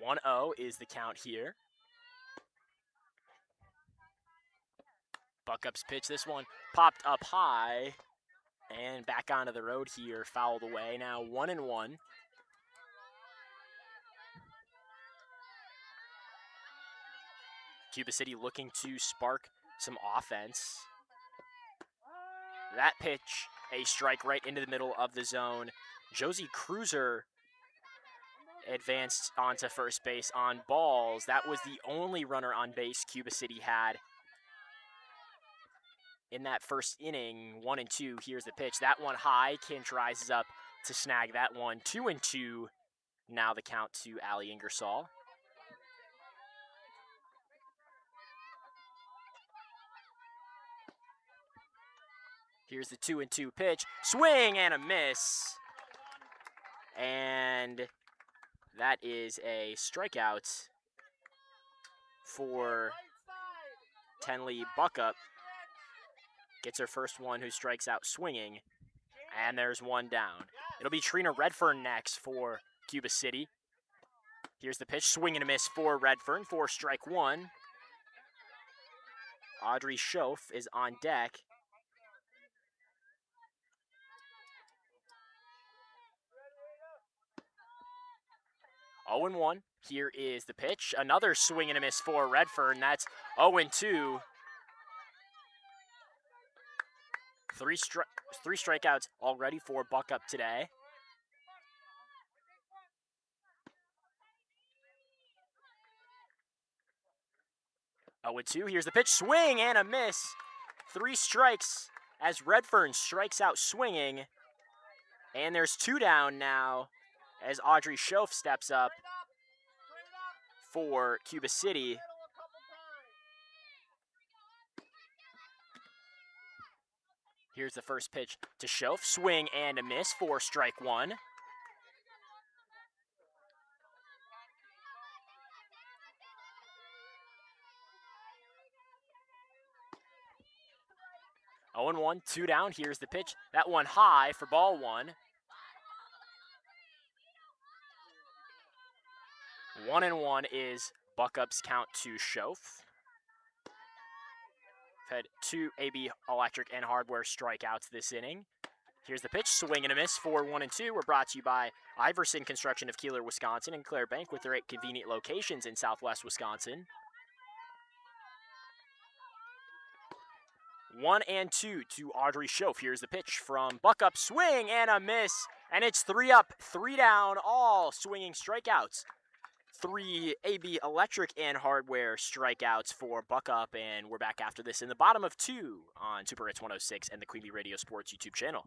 "1-0 is the count here. Buckup's pitch, this one popped up high and back onto the road here, fouled away. Now 1-1. Cuba City looking to spark some offense. That pitch, a strike right into the middle of the zone. Josie Cruiser advanced onto first base on balls. That was the only runner on base Cuba City had in that first inning. 1-2. Here's the pitch. That one high. Kinch rises up to snag that one. 2-2. Now the count to Allie Ingersoll. Here's the 2-2 pitch. Swing and a miss. And that is a strikeout for Tenley Buckup. Gets her first one who strikes out swinging. And there's one down. It'll be Trina Redfern next for Cuba City. Here's the pitch. Swing and a miss for Redfern for strike one. Audrey Schoaf is on deck. 0-1. Here is the pitch. Another swing and a miss for Redfern. That's 0-2. Three strikeouts already for Buckup today. Oh, 0-2. Here's the pitch. Swing and a miss. 3 strikes as Redfern strikes out swinging. And there's 2 down now as Audrey Schoaf steps up for Cuba City. Here's the first pitch to Schoaf. Swing and a miss for strike 1. Oh and 1, 2 down. Here's the pitch. That one high for ball 1. 1-1 is Buckup's count to Schoaf. Had 2 AB Electric and Hardware strikeouts this inning. Here's the pitch. Swing and a miss for 1-2. We're brought to you by Iverson Construction of Kieler, Wisconsin, and Claire Bank with their 8 convenient locations in Southwest Wisconsin. 1-2 to Audrey Schoaf. Here's the pitch from Buckup. Swing and a miss. And it's 3 up, 3 down, all swinging strikeouts. 3 AB Electric and Hardware strikeouts for Buckup, and we're back after this in the bottom of 2 on Super Hits 106 and the Queen Bee Radio Sports YouTube channel.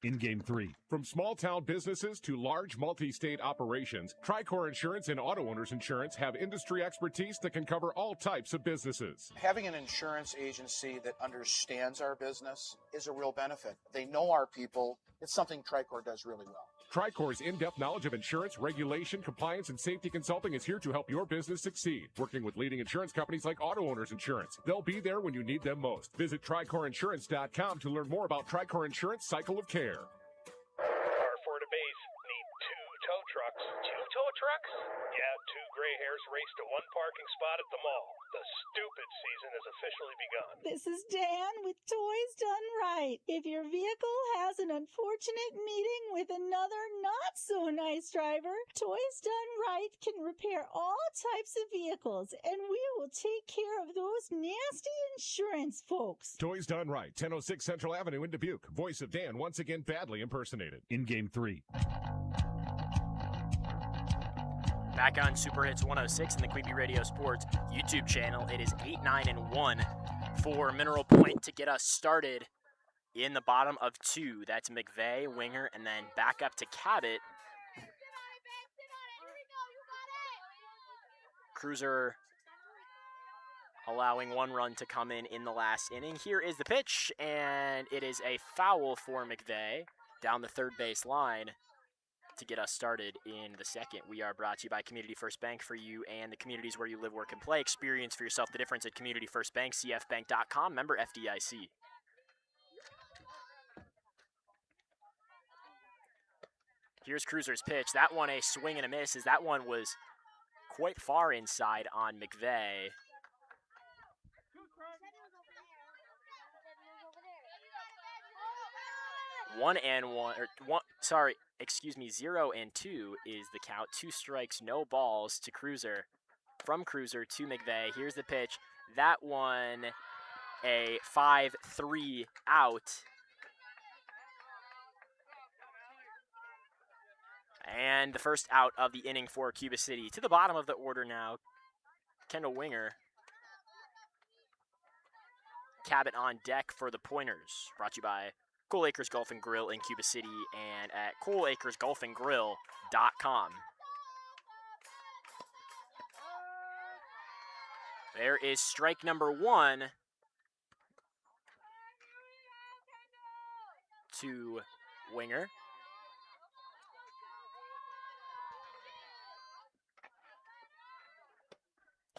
In Game 3. From small town businesses to large multi-state operations, Tricor Insurance and Auto Owners Insurance have industry expertise that can cover all types of businesses. Having an insurance agency that understands our business is a real benefit. They know our people. It's something Tricor does really well. Tricor's in-depth knowledge of insurance, regulation, compliance, and safety consulting is here to help your business succeed. Working with leading insurance companies like Auto Owners Insurance. They'll be there when you need them most. Visit TricorInsurance.com to learn more about Tricor Insurance Cycle of Care. Our Ford Base need 2 tow trucks. 2 tow trucks? Yeah, 2 gray hairs race to 1 parking spot at the mall. The stupid season has officially begun. This is Dan with Toys Done Right. If your vehicle has an unfortunate meeting with another not-so-nice driver, Toys Done Right can repair all types of vehicles, and we will take care of those nasty insurance folks. Toys Done Right, 1006 Central Avenue in Dubuque. Voice of Dan once again badly impersonated. In Game 3. Back on Super Hits 106 and the Queen Bee Radio Sports YouTube channel. It is 8, 9, and 1 for Mineral Point to get us started in the bottom of 2. That's McVeigh, Winger, and then back up to Cabot. Cruiser allowing 1 run to come in the last inning. Here is the pitch, and it is a foul for McVeigh down the third base line. To get us started in the second, we are brought to you by Community First Bank, for you and the communities where you live, work, and play. Experience for yourself the difference at Community First Bank, cfbank.com, member FDIC. Here's Cruiser's pitch. That one a swing and a miss, as that one was quite far inside on McVeigh. 0-2 is the count. 2 strikes, no balls to Cruiser. From Cruiser to McVeigh. Here's the pitch. That one, a 5-3 out. And the first out of the inning for Cuba City. To the bottom of the order now, Kendall Winger. Cabot on deck for the Pointers. Brought to you by Cool Acres Golf and Grill in Cuba City and at coolacresgolfandgrill.com. There is strike number 1 to Winger.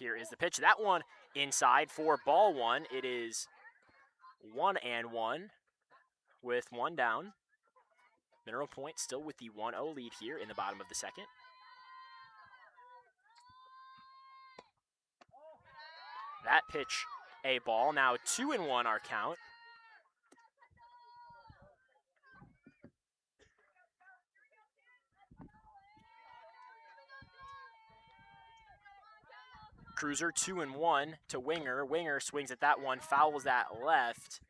Here is the pitch. That one inside for ball 1. It is 1-1 with 1 down. Mineral Point still with the 1-0 lead here in the bottom of the second. That pitch, a ball. Now 2-1 our count. Cruiser 2-1 to Winger. Winger swings at that one, fouls that left.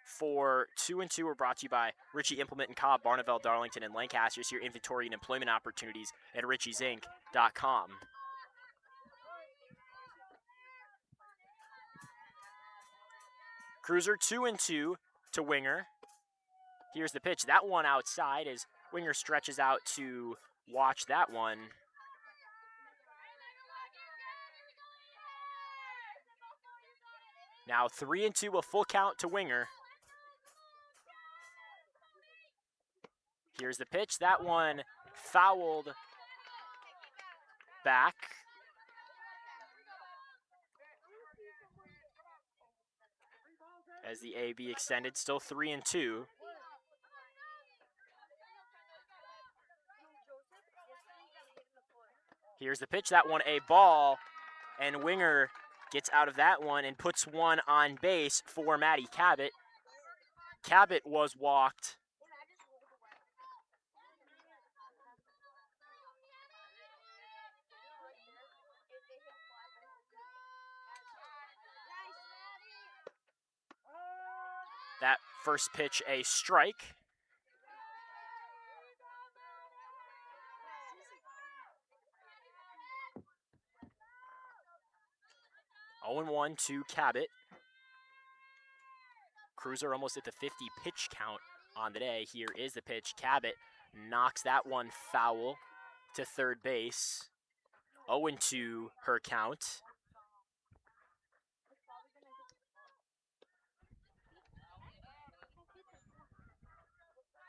For 2-2 are brought to you by Ritchie Implement and Cobb, Barneveld, Darlington, and Lancaster. See your inventory and employment opportunities at ritchiesinc.com. Cruiser 2-2 to Winger. Here's the pitch. That one outside as Winger stretches out to watch that one. Now 3-2, a full count to Winger. Here's the pitch. That one fouled back. As the AB extended, still 3-2. Here's the pitch. That one a ball, and Winger gets out of that one and puts one on base for Maddie Cabot. Cabot was walked. That first pitch a strike. Oh, 0-1 to Cabot. Cruiser almost at the 50 pitch count on the day. Here is the pitch. Cabot knocks that one foul to third base. 0-2 her count.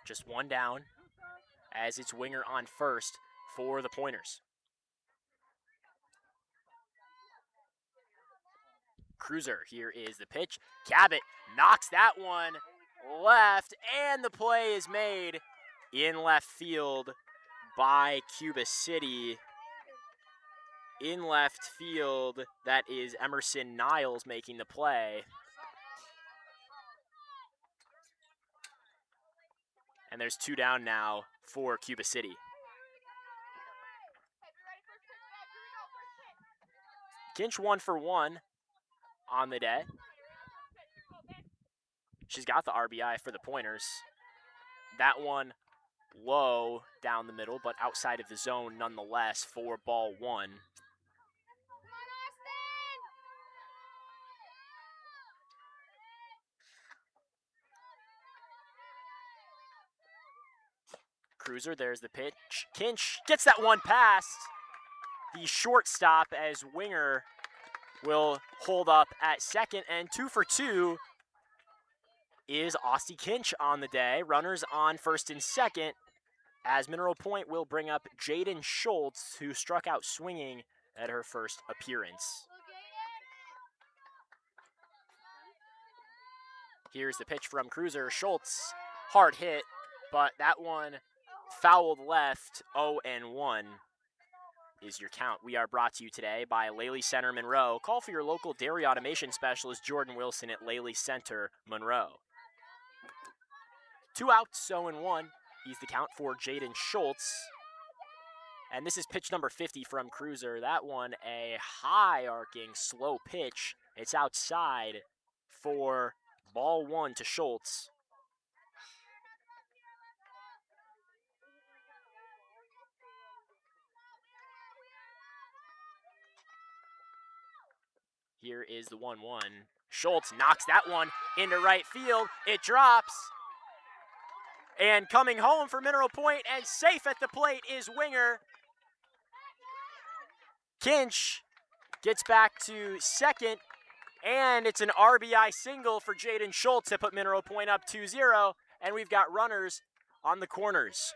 Just one down as it's Winger on first for the Pointers. Cruiser, here is the pitch. Cabot knocks that one left, and the play is made in left field by Cuba City. In left field, that is Emerson Niles making the play. And there's two down now for Cuba City. Kinch 1 for 1 on the day. She's got the RBI for the Pointers. That one low down the middle, but outside of the zone nonetheless for ball 1. Cruiser, there's the pitch. Kinch gets that one past the shortstop as Winger will hold up at second, and 2 for 2 is Austin Kinch on the day. Runners on first and second as Mineral Point will bring up Jaden Schultz, who struck out swinging at her first appearance. Here's the pitch from Cruiser. Schultz, hard hit, but that one fouled left. 0-1 is your count. We are brought to you today by Laley Center Monroe. Call for your local dairy automation specialist, Jordan Wilson, at Laley Center Monroe. 2 outs, 0-1 is the count for Jaden Schultz. And this is pitch number 50 from Cruiser. That one a high arcing, slow pitch. It's outside for ball 1 to Schultz. Here is the 1-1. Schultz knocks that one into right field. It drops. And coming home for Mineral Point and safe at the plate is Winger. Kinch gets back to second, and it's an RBI single for Jaden Schultz to put Mineral Point up 2-0, and we've got runners on the corners.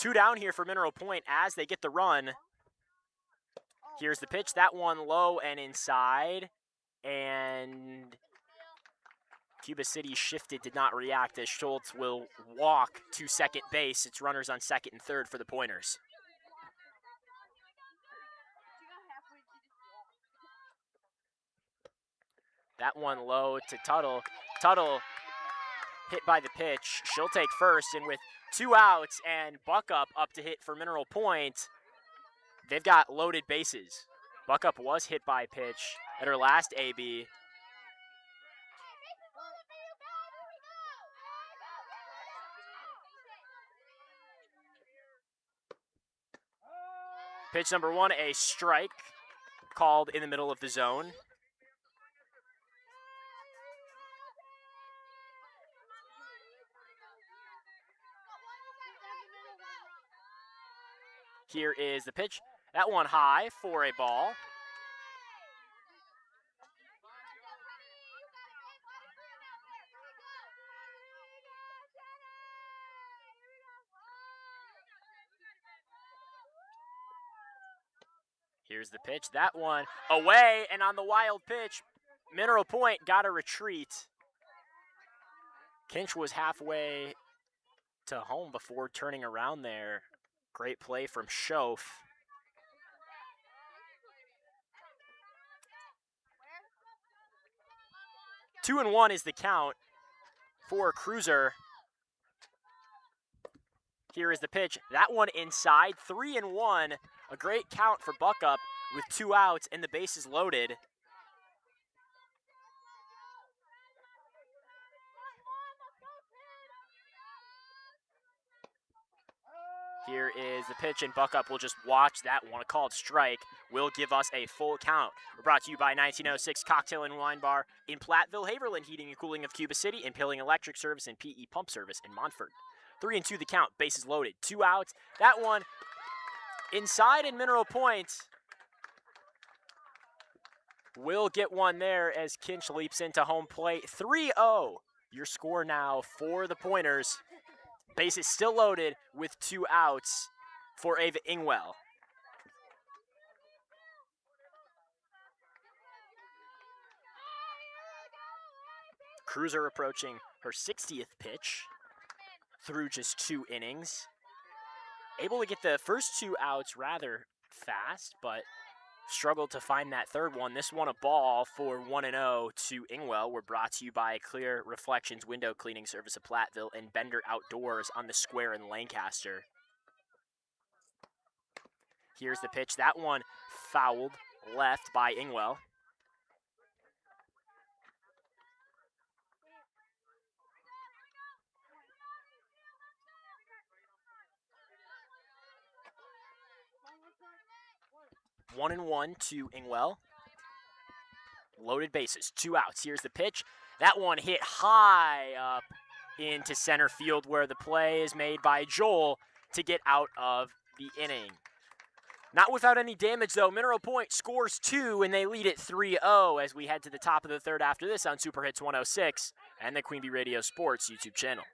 Two down here for Mineral Point as they get the run. Here's the pitch. That one low and inside. And Cuba City shifted, did not react as Schultz will walk to second base. It's runners on second and third for the Pointers. That one low to Tuttle. Tuttle hit by the pitch. She'll take first, and with 2 outs and Buckup up to hit for Mineral Point, they've got loaded bases. Buckup was hit by pitch at her last AB. Pitch number 1, a strike called in the middle of the zone. Here is the pitch. That one high for a ball. Here's the pitch. That one away, and on the wild pitch, Mineral Point got a retreat. Kinch was halfway to home before turning around there. Great play from Schoaf. Two and one is the count for Cruiser. Here is the pitch. That one inside. 3-1. A great count for Buckup with 2 outs and the bases loaded. Here is the pitch, and Buckup will just watch that one. A called strike will give us a full count. We're brought to you by 1906 Cocktail and Wine Bar in Platteville, Haverland Heating and Cooling of Cuba City, and Pilling Electric Service and PE Pump Service in Montford. 3-2 the count, bases loaded, 2 outs. That one inside, and Mineral Point will get one there as Kinch leaps into home plate. 3-0, your score now for the Pointers. Bases still loaded with 2 outs for Ava Ingwell. Cruiser approaching her 60th pitch through just 2 innings. Able to get the first 2 outs rather fast, but struggled to find that third one. This one a ball for 1-0 to Ingwell. We're brought to you by Clear Reflections Window Cleaning Service of Platteville and Bender Outdoors on the Square in Lancaster. Here's the pitch. That one fouled left by Ingwell. One and one to Ingwell. Loaded bases, 2 outs. Here's the pitch. That one hit high up into center field where the play is made by Joel to get out of the inning. Not without any damage, though. Mineral Point scores 2, and they lead it 3-0 as we head to the top of the third after this on Super Hits 106 and the Queen Bee Radio Sports YouTube channel.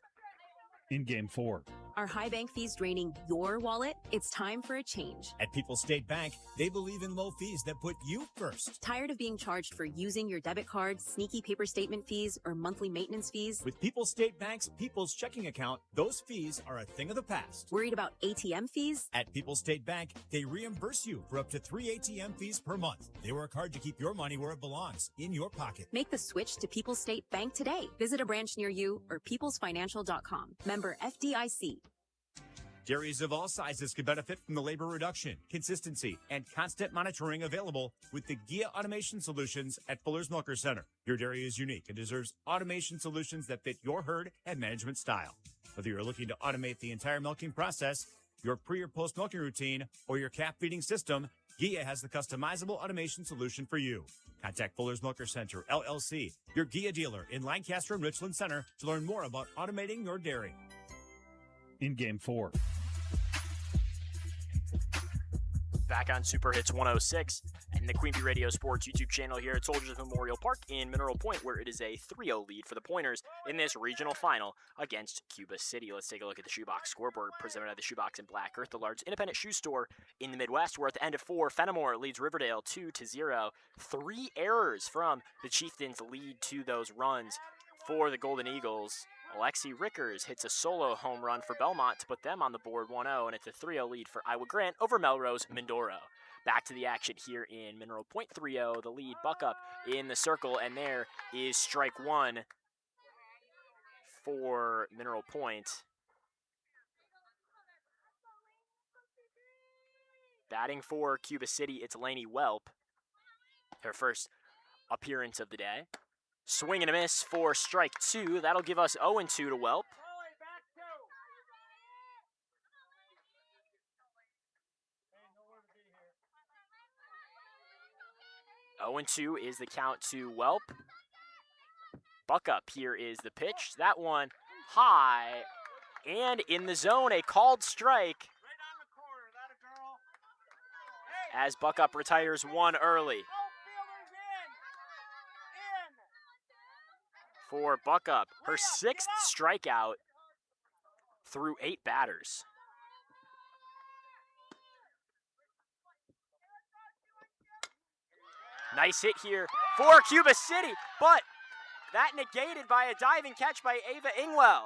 In Game 4. Are high bank fees draining your wallet? It's time for a change. At People's State Bank, they believe in low fees that put you first. Tired of being charged for using your debit card, sneaky paper statement fees, or monthly maintenance fees? With People's State Bank's People's Checking Account, those fees are a thing of the past. Worried about ATM fees? At People's State Bank, they reimburse you for up to 3 ATM fees per month. They work hard to keep your money where it belongs, in your pocket. Make the switch to People's State Bank today. Visit a branch near you or peoplesfinancial.com. Member FDIC. Dairies of all sizes can benefit from the labor reduction, consistency, and constant monitoring available with the GIA Automation Solutions at Fuller's Milker Center. Your dairy is unique and deserves automation solutions that fit your herd and management style. Whether you're looking to automate the entire milking process, your pre- or post-milking routine, or your calf feeding system, GIA has the customizable automation solution for you. Contact Fuller's Milker Center, LLC, your GIA dealer in Lancaster and Richland Center to learn more about automating your dairy. In Game 4. Back on Super Hits 106 and the Queen Bee Radio Sports YouTube channel here at Soldiers Memorial Park in Mineral Point, where it is a 3-0 lead for the Pointers in this regional final against Cuba City. Let's take a look at the Shoebox scoreboard presented by the Shoebox in Black Earth, the largest independent shoe store in the Midwest. We're at the end of 4. Fenimore leads Riverdale 2-0. 3 errors from the Chieftains lead to those runs for the Golden Eagles. Alexi Rickers hits a solo home run for Belmont to put them on the board 1-0, and it's a 3-0 lead for Iowa Grant over Melrose Mindoro. Back to the action here in Mineral Point 3-0. The lead, buck up in the circle, and there is strike one for Mineral Point. Batting for Cuba City, it's Lainey Welp. Her first appearance of the day. Swing and a miss for strike two. That'll give us 0-2 to Welp. 0-2 is the count to Welp. Buck up, here is the pitch. That one high and in the zone, a called strike. As Buck up retires one early. For Buck up, her sixth strikeout through 8 batters. Nice hit here for Cuba City, but that negated by a diving catch by Ava Ingwell.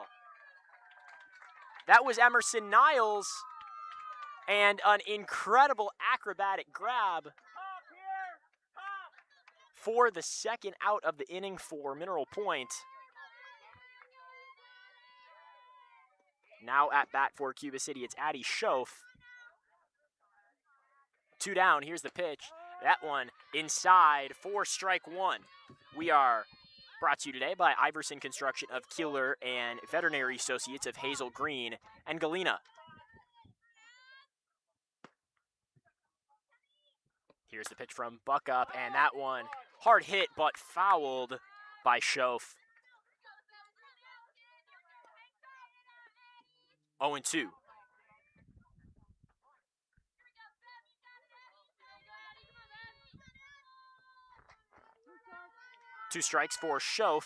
That was Emerson Niles, and an incredible acrobatic grab for the second out of the inning for Mineral Point. Now at bat for Cuba City, it's Addie Schoaf. 2 down, here's the pitch. That one inside for strike one. We are brought to you today by Iverson Construction of Kieler and Veterinary Associates of Hazel Green and Galena. Here's the pitch from Buck up, and that one hard hit but fouled by Schoaf. 0-2. Two strikes for Schoaf.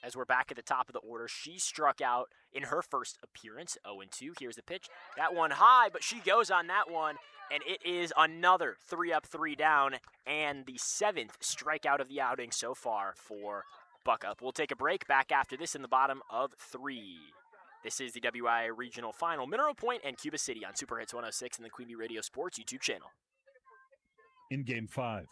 As we're back at the top of the order, she struck out in her first appearance, 0-2. Here's the pitch. That one high, but she goes on that one, and it is another 3 up, 3 down, and the 7th strikeout of the outing so far for Buck up. We'll take a break. Back after this in the bottom of 3. This is the WIAA Regional Final. Mineral Point and Cuba City on Super Hits 106 and the Queen Bee Radio Sports YouTube channel. In Game 5.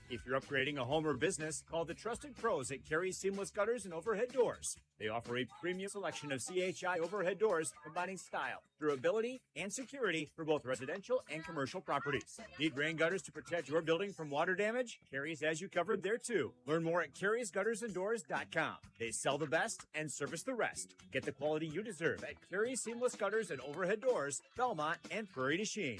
If you're upgrading a home or business, call the trusted pros at Carey Seamless Gutters and Overhead Doors. They offer a premium selection of CHI overhead doors, combining style, durability, and security for both residential and commercial properties. Need rain gutters to protect your building from water damage? Carey's has you covered there too. Learn more at Carey'sGuttersandDoors.com. They sell the best and service the rest. Get the quality you deserve at Carey Seamless Gutters and Overhead Doors, Belmont, and Prairie du Chien.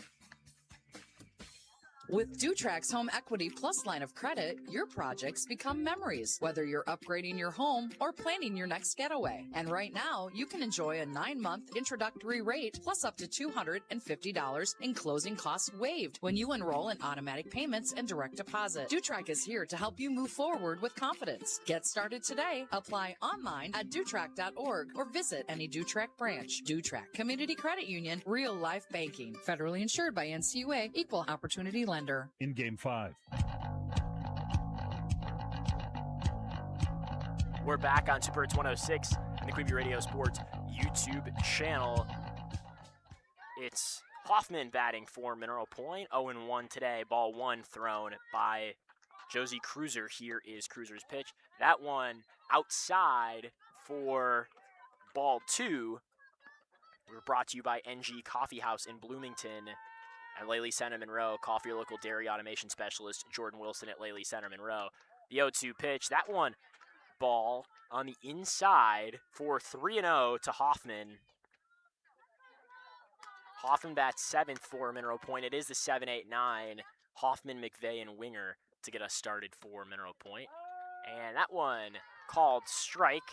With Dutrax Home Equity Plus line of credit, your projects become memories, whether you're upgrading your home or planning your next getaway. And right now, you can enjoy a 9-month introductory rate plus up to $250 in closing costs waived when you enroll in automatic payments and direct deposit. Dutrax is here to help you move forward with confidence. Get started today. Apply online at dutrax.org or visit any Dutrax branch. Dutrax Community Credit Union, real life banking. Federally insured by NCUA, equal opportunity lender. In Game 5. We're back on Super Hits 106 and the Queen Bee Radio Sports YouTube channel. It's Hoffman batting for Mineral Point. 0-1 today. Ball 1 thrown by Josie Cruiser. Here is Cruiser's pitch. That one outside for ball 2. We're brought to you by NG Coffee House in Bloomington. And Laley Center Monroe, call for your local dairy automation specialist, Jordan Wilson at Laley Center Monroe. The 0-2 pitch, that one ball on the inside for 3-0 to Hoffman. Hoffman bats 7th for Mineral Point. It is the 7-8-9. Hoffman, McVeigh, and Winger to get us started for Mineral Point. And that one called strike.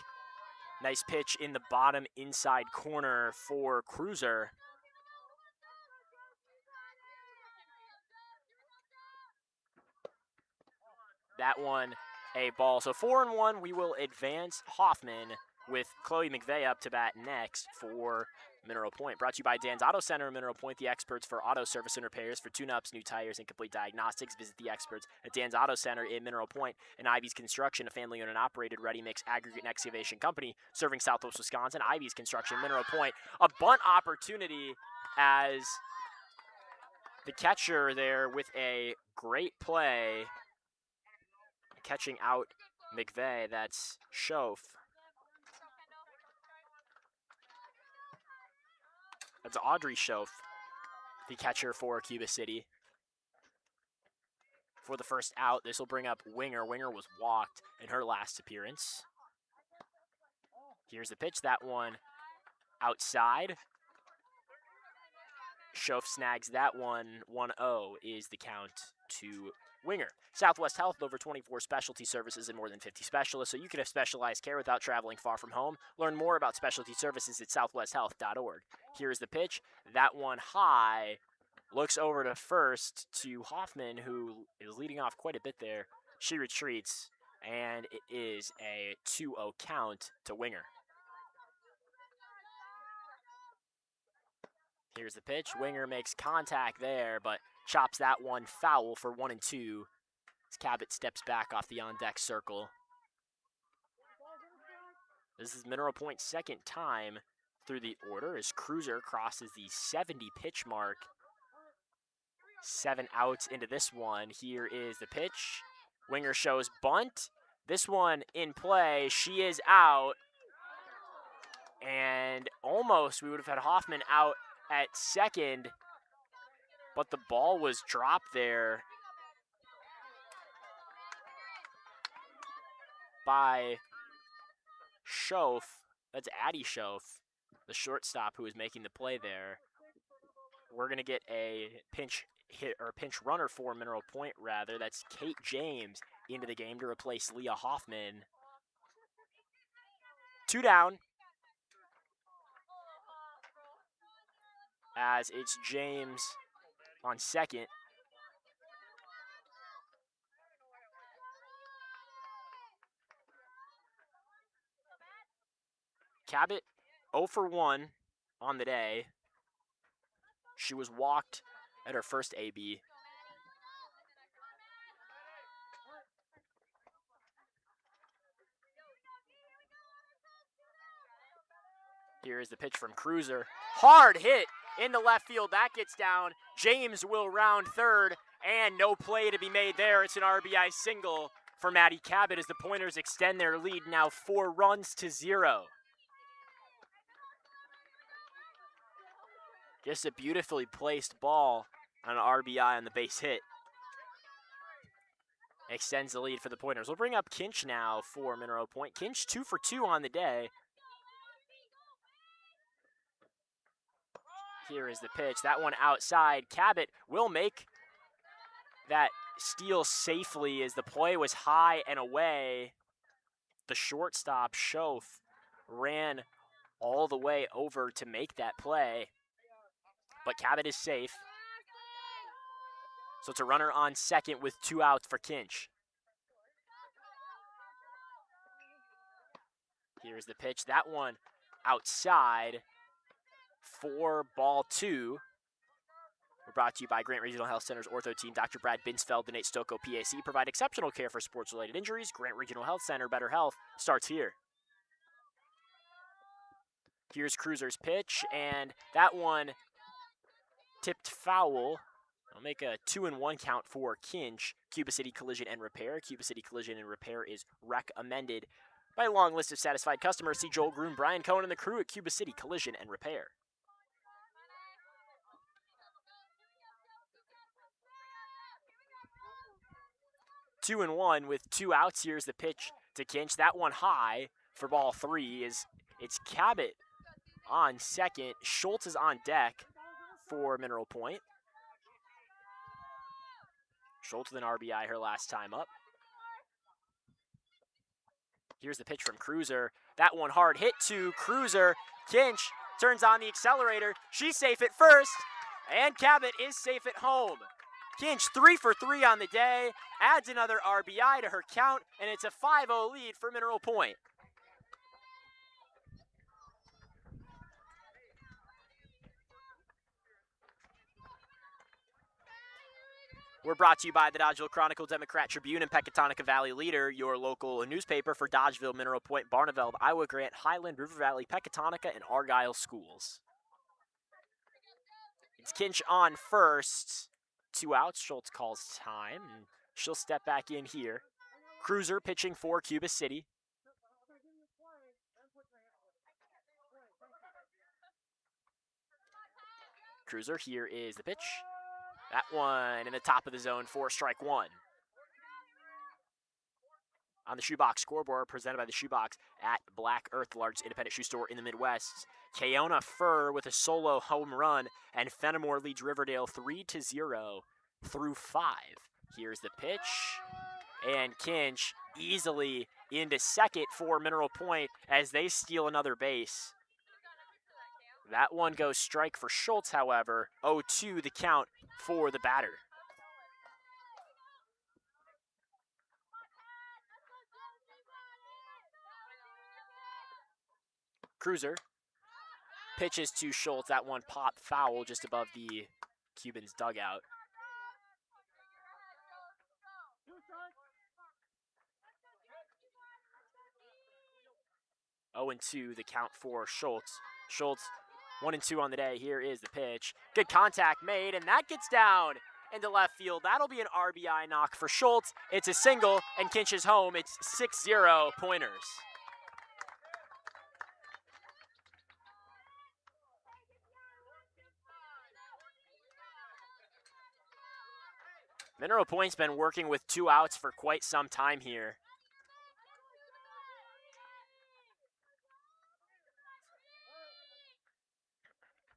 Nice pitch in the bottom inside corner for Cruiser. That one, a ball. So 4-1, we will advance Hoffman with Chloe McVeigh up to bat next for Mineral Point. Brought to you by Dan's Auto Center in Mineral Point, the experts for auto service and repairs. For tune-ups, new tires, and complete diagnostics, visit the experts at Dan's Auto Center in Mineral Point. And Ivy's Construction, a family-owned and operated ready-mix aggregate and excavation company serving Southwest Wisconsin. Ivy's Construction, Mineral Point. A bunt opportunity as the catcher there with a great play. Catching out McVeigh, that's Schoaf. That's Audrey Schoaf, the catcher for Cuba City. For the first out, this will bring up Winger. Winger was walked in her last appearance. Here's the pitch. That one outside. Schoaf snags that one. 1-0 is the count to Winger. Southwest Health, with over 24 specialty services and more than 50 specialists, so you can have specialized care without traveling far from home. Learn more about specialty services at southwesthealth.org. Here's the pitch. That one high. Looks over to first to Hoffman, who is leading off quite a bit there. She retreats, and it is a 2-0 count to Winger. Here's the pitch. Winger makes contact there, but chops that one foul for 1-2. As Cabot steps back off the on-deck circle. This is Mineral Point's second time through the order as Cruiser crosses the 70 pitch mark. 7 outs into this one. Here is the pitch. Winger shows bunt. This one in play. She is out. And almost we would have had Hoffman out at second, but the ball was dropped there by Schoaf. That's Addie Schoaf, the shortstop who is making the play there. We're going to get a pinch hit or pinch runner for Mineral Point, rather. That's Kate James into the game to replace Leah Hoffman. 2 down. As it's James on second. Cabot 0 for 1 on the day. She was walked at her first AB. Here is the pitch from Cruiser. Hard hit into left field. That gets down. James will round third, and no play to be made there. It's an RBI single for Maddie Cabot as the Pointers extend their lead now 4-0. Just a beautifully placed ball on an RBI on the base hit. Extends the lead for the Pointers. We'll bring up Kinch now for Mineral Point. Kinch 2 for 2 on the day. Here is the pitch. That one outside. Cabot will make that steal safely as the play was high and away. The shortstop, Schoaf, ran all the way over to make that play. But Cabot is safe. So it's a runner on second with 2 outs for Kinch. Here's the pitch. That one outside. 4-2. We're brought to you by Grant Regional Health Center's ortho team. Dr. Brad Binsfeld and Nate Stocco, PAC, provide exceptional care for sports-related injuries. Grant Regional Health Center, better health starts here. Here's Cruiser's pitch, and that one tipped foul. I'll make a 2-1 count for Kinch. Cuba City Collision and Repair. Cuba City Collision and Repair is recommended by a long list of satisfied customers. See Joel Groom, Brian Cohen, and the crew at Cuba City Collision and Repair. 2-1 with 2 outs. Here's the pitch to Kinch. That one high for ball 3 is it's Cabot on second. Schultz is on deck for Mineral Point. Schultz with an RBI her last time up. Here's the pitch from Cruiser. That one hard hit to Cruiser. Kinch turns on the accelerator. She's safe at first, and Cabot is safe at home. Kinch 3 for 3 on the day, adds another RBI to her count, and it's a 5-0 lead for Mineral Point. We're brought to you by the Dodgeville Chronicle, Democrat Tribune, and Pecatonica Valley Leader, your local newspaper for Dodgeville, Mineral Point, Barneveld, Iowa Grant, Highland, River Valley, Pecatonica, and Argyle schools. It's Kinch on first. 2 outs. Schultz calls time, and she'll step back in here. Cruiser pitching for Cuba City. Cruiser, here is the pitch. That one in the top of the zone for strike one. On the Shoebox scoreboard, presented by the Shoebox at Black Earth, the largest independent shoe store in the Midwest. Keona Furr with a solo home run, and Fenimore leads Riverdale 3-0 through 5. Here's the pitch, and Kinch easily into second for Mineral Point as they steal another base. That one goes strike for Schultz, however. 0-2 the count for the batter. Cruiser pitches to Schultz. That one popped foul just above the Cubans' dugout. Oh, 0-2 the count for Schultz. Schultz 1-2 on the day. Here is the pitch. Good contact made, and that gets down into left field. That'll be an RBI knock for Schultz. It's a single, and Kinch is home. It's 6-0 Pointers. Mineral Point's been working with 2 outs for quite some time here.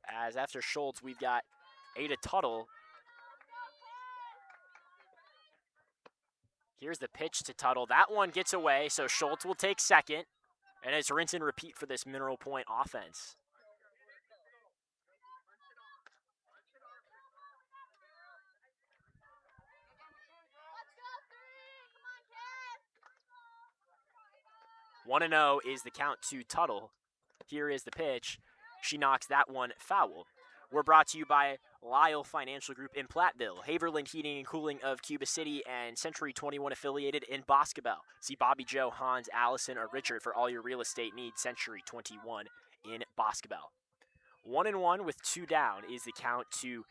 As after Schultz, we've got Ada Tuttle. Here's the pitch to Tuttle. That one gets away, so Schultz will take second. And it's rinse and repeat for this Mineral Point offense. One 1-0 is the count to Tuttle. Here is the pitch. She knocks that one foul. We're brought to you by Lyle Financial Group in Platteville, Haverland Heating and Cooling of Cuba City, and Century 21 affiliated in Boscobel. See Bobby Joe, Hans, Allison, or Richard for all your real estate needs. Century 21 in Boscobel. 1-1 with 2 down is the count to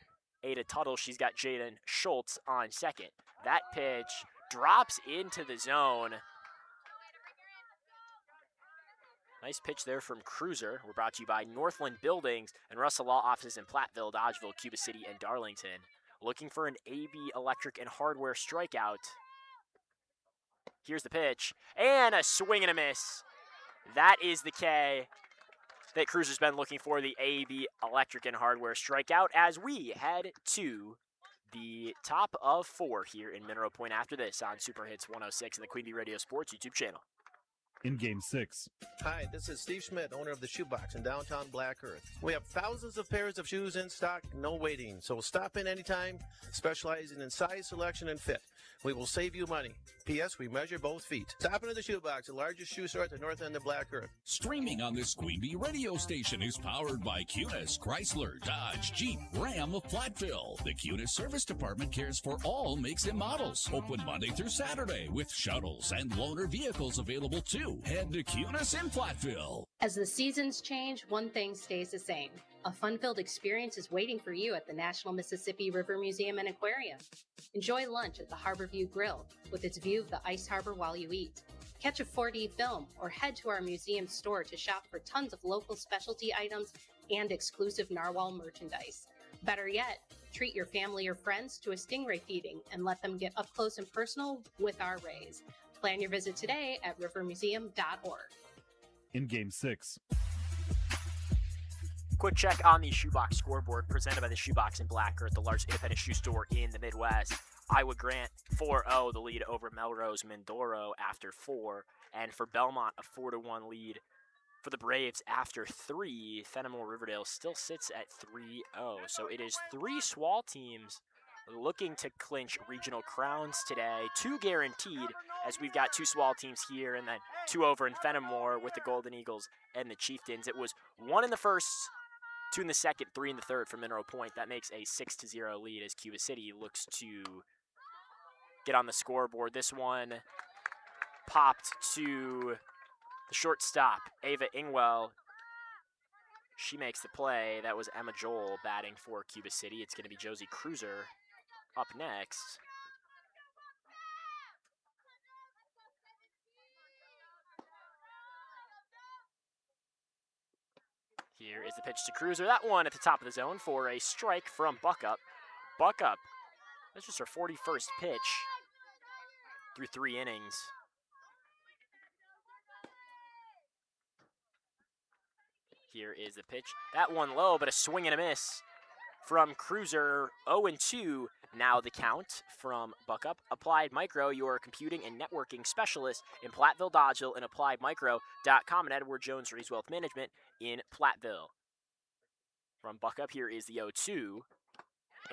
Ada Tuttle. She's got Jaden Schultz on second. That pitch drops into the zone. Nice pitch there from Cruiser. We're brought to you by Northland Buildings and Russell Law Offices in Platteville, Dodgeville, Cuba City, and Darlington. Looking for an AB Electric and Hardware strikeout. Here's the pitch. And a swing and a miss. That is the K that Cruiser's been looking for, the AB Electric and Hardware strikeout, as we head to the top of 4 here in Mineral Point after this on Super Hits 106 and the Queen Bee Radio Sports YouTube channel. In Game 6. Hi, this is Steve Schmidt, owner of the Shoebox in downtown Black Earth. We have thousands of pairs of shoes in stock, no waiting. So stop in anytime, specializing in size, selection, and fit. We will save you money. P.S. We measure both feet. Stop into the Shoebox, the largest shoe store at the north end of Black Earth. Streaming on this Queen Bee radio station is powered by Cunis, Chrysler, Dodge, Jeep, Ram of Platteville. The Cunis Service Department cares for all makes and models. Open Monday through Saturday with shuttles and loaner vehicles available too. Head to Cunis in Platteville. As the seasons change, one thing stays the same. A fun-filled experience is waiting for you at the National Mississippi River Museum and Aquarium. Enjoy lunch at the Harborview Grill with its view of the ice harbor while you eat. Catch a 4D film or head to our museum store to shop for tons of local specialty items and exclusive narwhal merchandise. Better yet, treat your family or friends to a stingray feeding and let them get up close and personal with our rays. Plan your visit today at rivermuseum.org. In Game 6. Quick check on the Shoebox scoreboard presented by the Shoebox in Black Earth, the largest independent shoe store in the Midwest. Iowa Grant 4-0, the lead over Melrose Mindoro after 4. And for Belmont, a 4-1 lead for the Braves after 3. Fenimore Riverdale still sits at 3-0. So it is 3 SWAL teams looking to clinch regional crowns today. 2 guaranteed, as we've got 2 SWAL teams here and then 2 over in Fenimore with the Golden Eagles and the Chieftains. It was 1 in the first, 2 in the second, 3 in the third for Mineral Point. That makes a 6-0 lead as Cuba City looks to get on the scoreboard. This one popped to the shortstop, Ava Ingwell. She makes the play. That was Emma Joel batting for Cuba City. It's going to be Josie Cruiser up next. Here is the pitch to Cruiser. That one at the top of the zone for a strike from Buckup. Buckup, that's just her 41st pitch through 3 innings. Here is the pitch. That one low, but a swing and a miss from Cruiser. 0-2. Now the count from Buckup. Applied Micro, your computing and networking specialist in Platteville, Dodgeville, and AppliedMicro.com, and Edward Jones Rees Wealth Management in Platteville. From Buckup, here is the 0-2.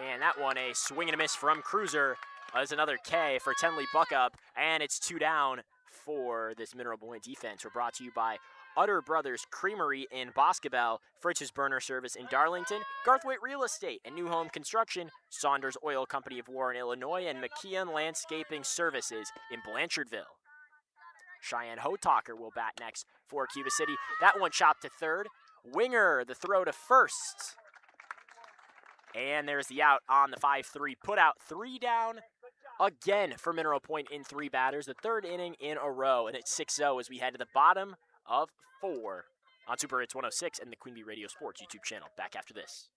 And that one, a swing and a miss from Cruiser. As another K for Tenley Buckup, and it's 2 down for this Mineral Point defense. We're brought to you by Utter Brothers Creamery in Boscobel, Fritz's Burner Service in Darlington, Garthwaite Real Estate and New Home Construction, Saunders Oil Company of Warren, Illinois, and McKeon Landscaping Services in Blanchardville. Cheyenne Hotaker will bat next for Cuba City. That one chopped to third. Winger, the throw to first. And there's the out on the 5-3 put out. 3 down again for Mineral Point in 3 batters. The 3rd inning in a row. And it's 6-0 as we head to the bottom of 4 on Super Hits 106 and the Queen Bee Radio Sports YouTube channel. Back after this.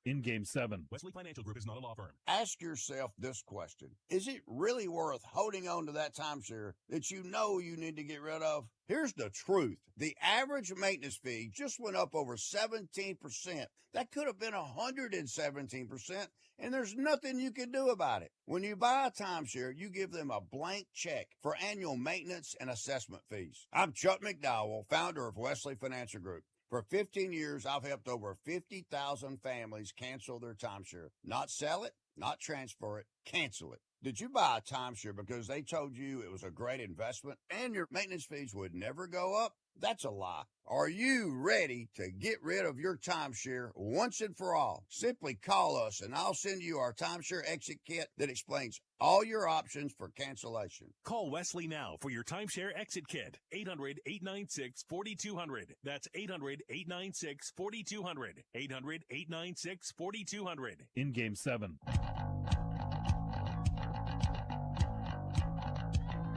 In Game 7. Wesley Financial Group is not a law firm. Ask yourself this question. Is it really worth holding on to that timeshare that you know you need to get rid of? Here's the truth. The average maintenance fee just went up over 17%. That could have been 117%, and there's nothing you can do about it. When you buy a timeshare, you give them a blank check for annual maintenance and assessment fees. I'm Chuck McDowell, founder of Wesley Financial Group. For 15 years, I've helped over 50,000 families cancel their timeshare. Not sell it, not transfer it, cancel it. Did you buy a timeshare because they told you it was a great investment and your maintenance fees would never go up? That's a lie. Are you ready to get rid of your timeshare once and for all? Simply call us and I'll send you our timeshare exit kit that explains all your options for cancellation. Call Wesley now for your timeshare exit kit. 800-896-4200. That's 800-896-4200. 800-896-4200. In Game 7.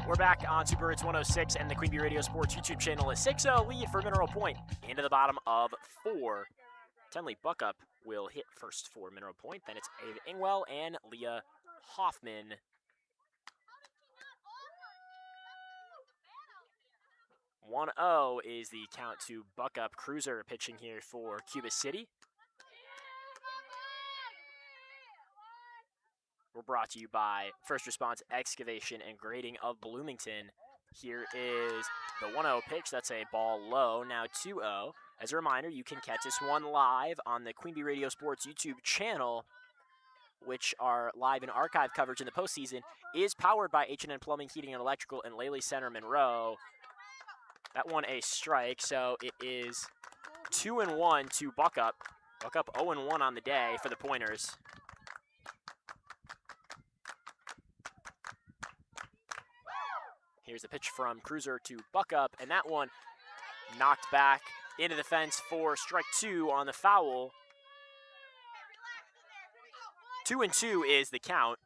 We're back on Super Hits 106 and the Queen Bee Radio Sports YouTube channel. A 6-0 lead for Mineral Point into the bottom of 4. Tenley Buckup will hit first for Mineral Point. Then it's Ava Ingwell and Leah Hoffman. One 0 is the count to Buckup. Cruiser pitching here for Cuba City. We're brought to you by First Response Excavation and Grading of Bloomington. Here is the 1-0 pitch. That's a ball low. Now 2-0. As a reminder, you can catch this one live on the Queen Bee Radio Sports YouTube channel, which are live and archive coverage in the postseason, is powered by H&N Plumbing, Heating, and Electrical in Laley Center, Monroe. That one a strike, so it is 2-1 to Buckup. Buckup 0-1 on the day for the Pointers. Here's a pitch from Cruiser to Buckup, and that one knocked back into the fence for strike 2 on the foul. 2-2 is the count.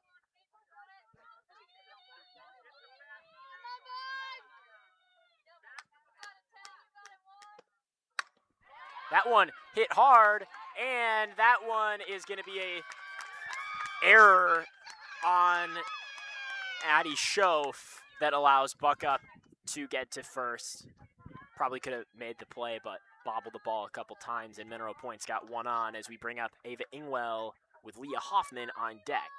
That one hit hard, and that one is going to be a error on Addie Schoaf that allows Buckup to get to first. Probably could have made the play, but bobbled the ball a couple times, and Mineral Point's got one on as we bring up Ava Ingwell with Leah Hoffman on deck.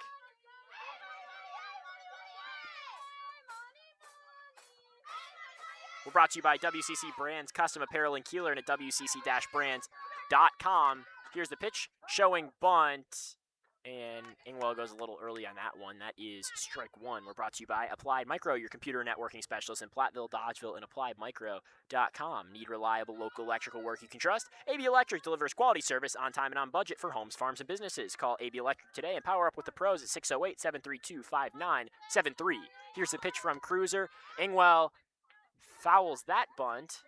We're brought to you by WCC Brands, custom apparel in Kieler, and at WCC-brands.com. Here's the pitch, showing bunt. And Ingwell goes a little early on that one. That is strike one. We're brought to you by Applied Micro, your computer networking specialist in Platteville, Dodgeville, and AppliedMicro.com. Need reliable local electrical work you can trust? AB Electric delivers quality service on time and on budget for homes, farms, and businesses. Call AB Electric today and power up with the pros at 608-732-5973. Here's the pitch from Cruiser. Ingwell fouls that bunt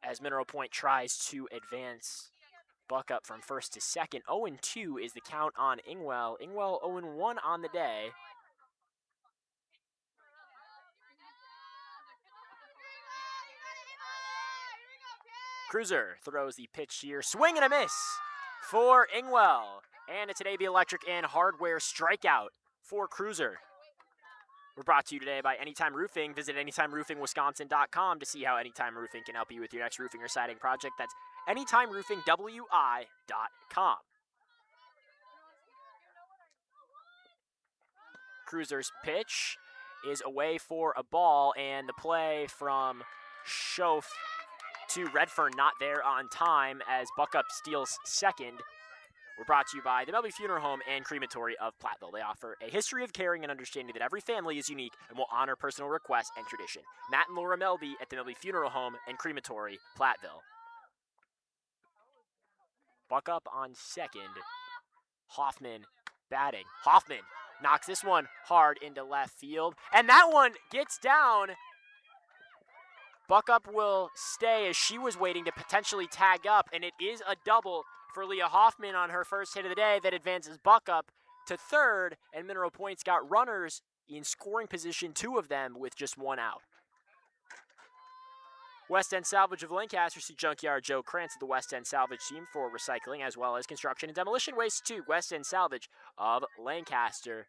as Mineral Point tries to advance buck up from first to second. 0-2 is the count on Ingwell. Ingwell 0-1 on the day. Cruiser throws the pitch here. Swing and a miss for Ingwell. And it's an AB Electric and Hardware strikeout for Cruiser. We're brought to you today by Anytime Roofing. Visit AnytimeRoofingWisconsin.com to see how Anytime Roofing can help you with your next roofing or siding project. That's AnytimeRoofingWI.com. Cruiser's pitch is away for a ball, and the play from Schoaf to Redfern not there on time as Buckup steals second. We're brought to you by the Melby Funeral Home and Crematory of Platteville. They offer a history of caring and understanding that every family is unique and will honor personal requests and tradition. Matt and Laura Melby at the Melby Funeral Home and Crematory, Platteville. Buckup on second. Hoffman batting. Hoffman knocks this one hard into left field, and that one gets down. Buckup will stay as she was waiting to potentially tag up, and it is a double for Leah Hoffman on her first hit of the day that advances Buckup to third, and Mineral Point's got runners in scoring position, two of them with just one out. West End Salvage of Lancaster, see Junkyard Joe Krantz of the West End Salvage team for recycling as well as construction and demolition waste too. West End Salvage of Lancaster.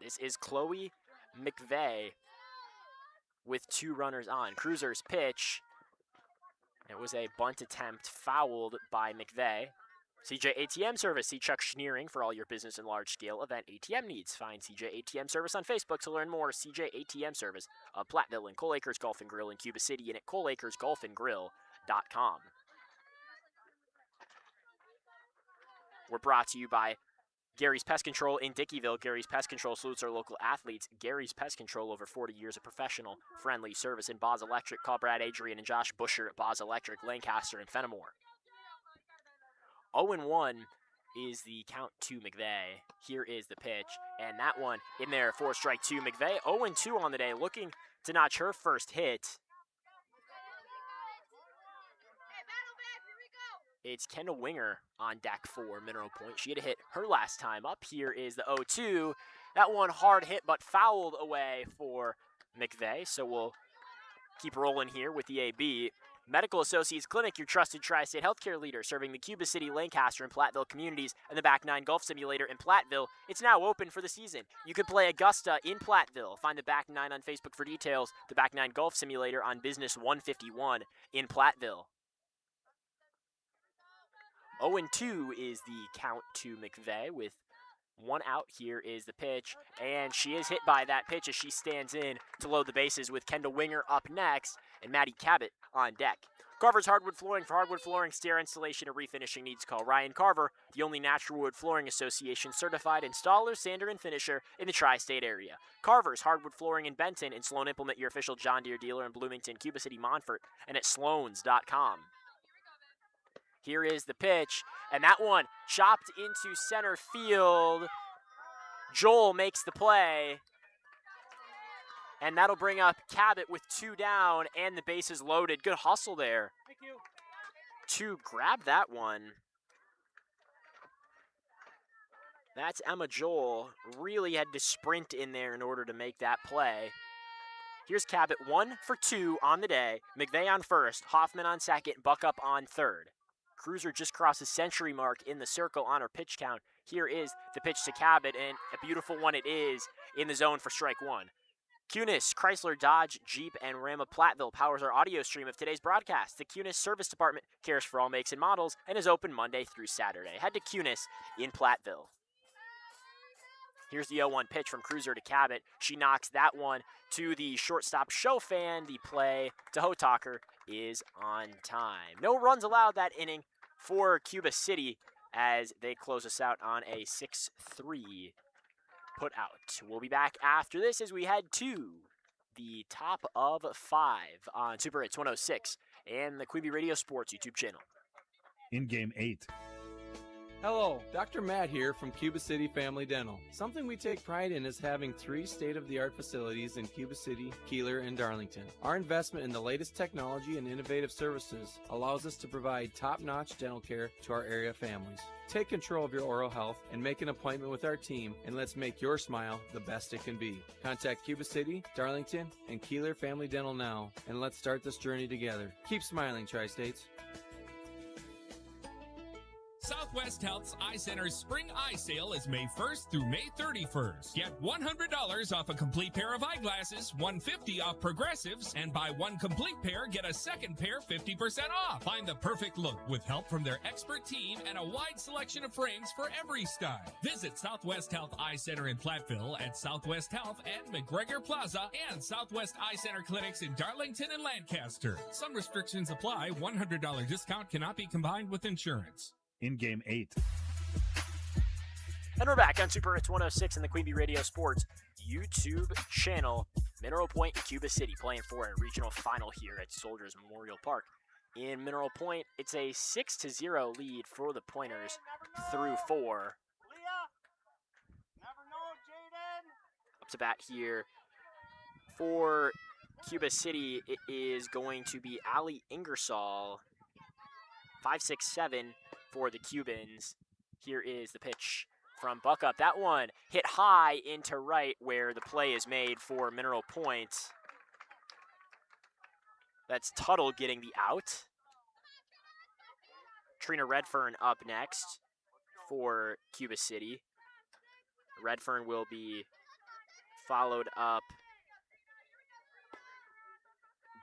This is Chloe McVeigh with two runners on. Cruiser's pitch. It was a bunt attempt fouled by McVeigh. CJ ATM Service. See Chuck Schneering for all your business and large-scale event ATM needs. Find CJ ATM Service on Facebook to learn more. CJ ATM Service of Platteville and Coal Acres Golf and Grill in Cuba City and at coalacresgolfandgrill.com. We're brought to you by Gary's Pest Control in Dickeyville. Gary's Pest Control salutes our local athletes. Gary's Pest Control, over 40 years of professional, friendly service in Boz Electric. Call Brad Adrian and Josh Busher at Boz Electric, Lancaster, and Fenimore. 0-1 is the count to McVeigh. Here is the pitch, and that one in there for strike two. McVeigh 0-2 on the day, looking to notch her first hit. It's Kendall Winger on deck for Mineral Point. She had a hit her last time up. Here is the 0-2. That one hard hit but fouled away for McVeigh, so we'll keep rolling here with the AB. Medical Associates Clinic, your trusted tri-state healthcare leader, serving the Cuba City, Lancaster, and Platteville communities, and the Back 9 Golf Simulator in Platteville. It's now open for the season. You can play Augusta in Platteville. Find the Back 9 on Facebook for details. The Back 9 Golf Simulator on Business 151 in Platteville. 0-2 is the count to McVeigh with one out. Here is the pitch, and she is hit by that pitch as she stands in to load the bases with Kendall Winger up next and Maddie Cabot on deck. Carver's Hardwood Flooring. For hardwood flooring, stair installation, or refinishing needs, call Ryan Carver, the only Natural Wood Flooring Association certified installer, sander, and finisher in the tri-state area. Carver's Hardwood Flooring in Benton and Sloan Implement, your official John Deere dealer in Bloomington, Cuba City, Montfort, and at sloans.com. Here is the pitch, and that one chopped into center field. Joel makes the play, and that'll bring up Cabot with two down and the bases loaded. Good hustle there to grab that one. That's Emma Joel. Really had to sprint in there in order to make that play. Here's Cabot, 1 for 2 on the day. McVeigh on first, Hoffman on second, Buckup on third. Cruiser just crossed the century mark in the circle on her pitch count. Here is the pitch to Cabot, and a beautiful one it is in the zone for strike one. Cunis, Chrysler, Dodge, Jeep, and Ram of Platteville powers our audio stream of today's broadcast. The Cunis Service Department cares for all makes and models and is open Monday through Saturday. Head to Cunis in Platteville. Here's the 0-1 pitch from Cruiser to Cabot. She knocks that one to the shortstop Chofan. The play to Hotaker is on time. No runs allowed that inning for Cuba City as they close us out on a 6-3 put out. We'll be back after this as we head to the top of 5 on Super Hits 106 and the Queeby Radio Sports YouTube channel. In game 8. Hello, Dr. Matt here from Cuba City Family Dental. Something we take pride in is having 3 state-of-the-art facilities in Cuba City, Kieler, and Darlington. Our investment in the latest technology and innovative services allows us to provide top-notch dental care to our area families. Take control of your oral health and make an appointment with our team, and let's make your smile the best it can be. Contact Cuba City, Darlington, and Kieler Family Dental now, and let's start this journey together. Keep smiling, Tri-States. Southwest Health's Eye Center's Spring Eye Sale is May 1st through May 31st. Get $100 off a complete pair of eyeglasses, $150 off progressives, and buy one complete pair, get a second pair 50% off. Find the perfect look with help from their expert team and a wide selection of frames for every style. Visit Southwest Health Eye Center in Platteville at Southwest Health at McGregor Plaza and Southwest Eye Center clinics in Darlington and Lancaster. Some restrictions apply. $100 discount cannot be combined with insurance. In game 8. And we're back on Super Hits 106 and the Queeby Radio Sports YouTube channel. Mineral Point and Cuba City playing for a regional final here at Soldiers Memorial Park. In Mineral Point, it's a 6-0 lead for the Pointers through 4. Up to bat here for Cuba City, it is going to be Ali Ingersoll. 5-6-7 for the Cubans. Here is the pitch from Buckup. That one hit high into right where the play is made for Mineral Point. That's Tuttle getting the out. Trina Redfern up next for Cuba City. Redfern will be followed up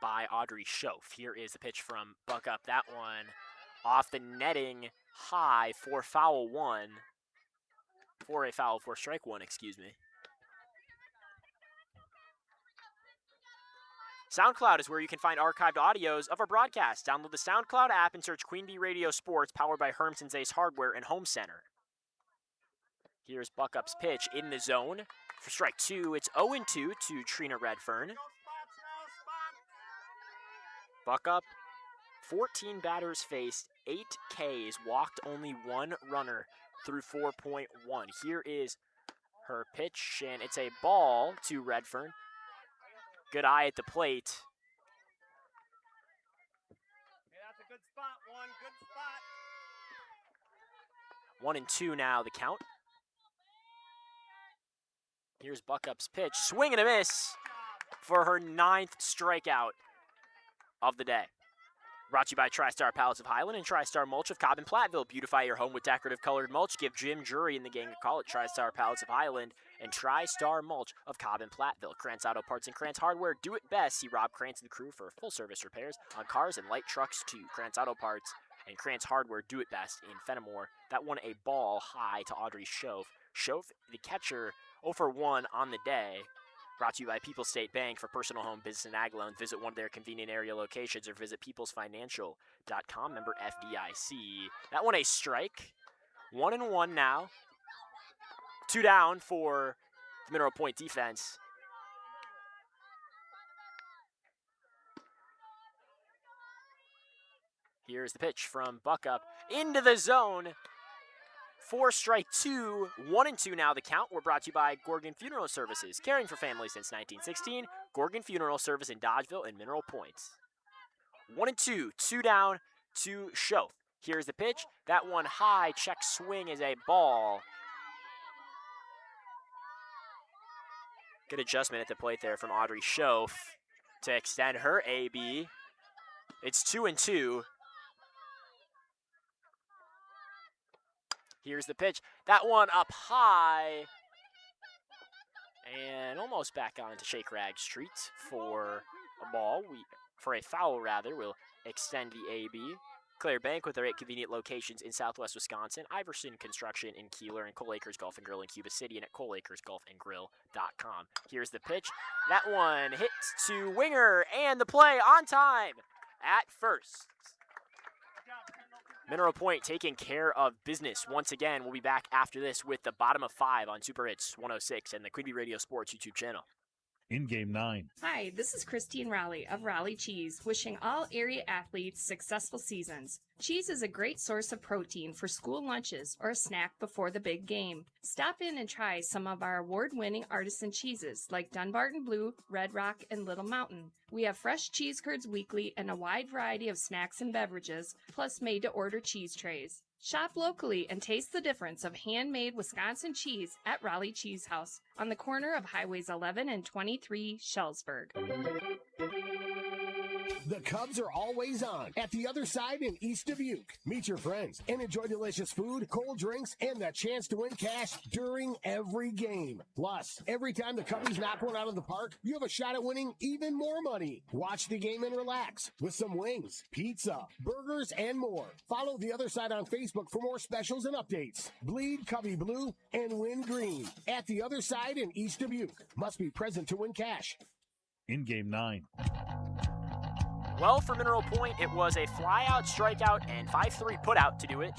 by Audrey Schoaf. Here is the pitch from Buckup. That one off the netting high for foul 1. For a foul for strike 1, excuse me. SoundCloud is where you can find archived audios of our broadcast. Download the SoundCloud app and search Queen Bee Radio Sports, powered by Hermson's Ace Hardware and Home Center. Here's Buckup's pitch in the zone. For strike 2, it's 0-2 to Trina Redfern. Buckup, 14 batters faced, 8 Ks, walked only 1 runner through 4.1. Here is her pitch, and it's a ball to Redfern. Good eye at the plate. Hey, that's a good spot, one. Good spot. 1-2 now, the count. Here's Buckup's pitch. Swing and a miss for her 9th strikeout of the day. Brought to you by TriStar Pallets of Highland and TriStar Mulch of Cobb and Platteville. Beautify your home with decorative colored mulch. Give Jim Jury and the gang a call at TriStar Pallets of Highland and TriStar Mulch of Cobb and Platteville. Krantz Auto Parts and Krantz Hardware. Do it best. See Rob Krantz and the crew for full service repairs on cars and light trucks too. Krantz Auto Parts and Krantz Hardware. Do it best in Fenimore. That one a ball high to Audrey Schoaf. Schoaf, the catcher, 0 for 1 on the day. Brought to you by People's State Bank. For personal home, business, and ag loans, visit one of their convenient area locations or visit peoplesfinancial.com, member FDIC. That one a strike. 1-1 now. 2 down for the Mineral Point defense. Here's the pitch from Buckup into the zone. 4 strike 2, 1-2 now the count. We're brought to you by Gorgon Funeral Services, caring for families since 1916. Gorgon Funeral Service in Dodgeville and Mineral Point. 1-2, 2 down to Schoaf. Here's the pitch. That one high, check swing is a ball. Good adjustment at the plate there from Audrey Schoaf to extend her AB. It's 2-2. Here's the pitch. That one up high. And almost back onto Shake Rag Street for a ball. For a foul, rather. We'll extend the AB. Claire Bank with their 8 convenient locations in Southwest Wisconsin. Iverson Construction in Kieler and Cole Acres Golf and Grill in Cuba City and at coleacresgolfandgrill.com. Here's the pitch. That one hits to Winger and the play on time at first. Mineral Point taking care of business once again. We'll be back after this with the bottom of 5 on Super Hits 106 and the Queen Bee Radio Sports YouTube channel. In game 9. Hi, this is Christine Rowley of Rowley Cheese, wishing all area athletes successful seasons. Cheese is a great source of protein for school lunches or a snack before the big game. Stop in and try some of our award-winning artisan cheeses like Dunbarton Blue, Red Rock, and Little Mountain. We have fresh cheese curds weekly and a wide variety of snacks and beverages, plus made-to-order cheese trays. Shop locally and taste the difference of handmade Wisconsin cheese at Raleigh Cheese House on the corner of Highways 11 and 23, Shellsburg. The Cubs are always on at the other side in East Dubuque. Meet your friends and enjoy delicious food, cold drinks, and the chance to win cash during every game. Plus, every time the Cubbies knock one out of the park, you have a shot at winning even more money. Watch the game and relax with some wings, pizza, burgers, and more. Follow the other side on Facebook for more specials and updates. Bleed Cubby Blue and win green at the other side in East Dubuque. Must be present to win cash. In game 9. Well, for Mineral Point, it was a fly-out, strikeout, and 5-3 put-out to do it.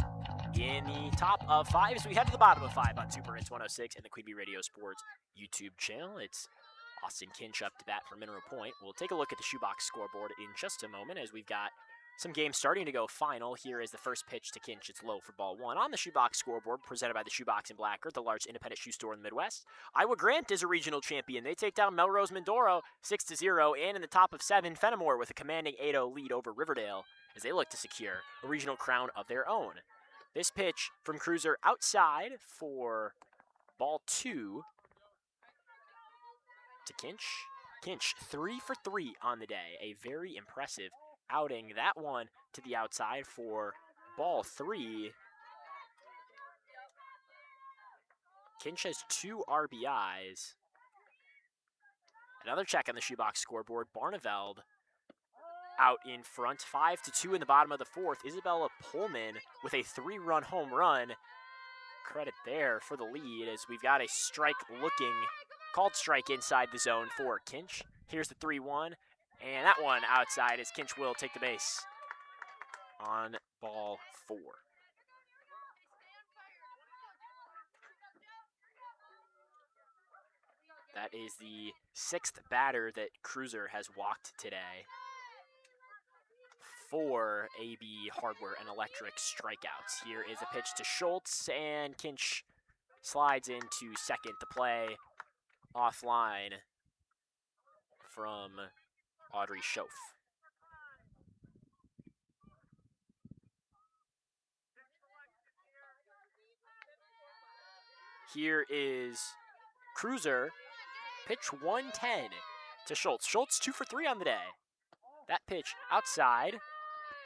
In the top of 5, as we head to the bottom of 5 on Super Hits 106 and the Queen Bee Radio Sports YouTube channel. It's Austin Kinch up to bat for Mineral Point. We'll take a look at the shoebox scoreboard in just a moment as we've got some games starting to go final. Here is the first pitch to Kinch. It's low for ball 1. On the shoebox scoreboard, presented by the Shoebox in Black Earth, the largest independent shoe store in the Midwest. Iowa Grant is a regional champion. They take down Melrose Mindoro 6-0, and in the top of 7, Fenimore with a commanding 8-0 lead over Riverdale as they look to secure a regional crown of their own. This pitch from Cruiser outside for ball 2 to Kinch. Kinch 3 for 3 on the day. A very impressive outing. That one to the outside for ball 3. Kinch has 2 RBIs. Another check on the shoebox scoreboard. Barneveld out in front, 5-2 in the bottom of the 4th. Isabella Pullman with a 3-run home run. Credit there for the lead as we've got a called strike inside the zone for Kinch. Here's the 3-1. And that one outside as Kinch will take the base on ball 4. That is the 6th batter that Cruiser has walked today. 4 AB Hardware and Electric strikeouts. Here is a pitch to Schultz, and Kinch slides into second to play offline from Audrey Schoaf. Here is Cruiser, pitch 110 to Schultz. Schultz 2 for 3 on the day. That pitch outside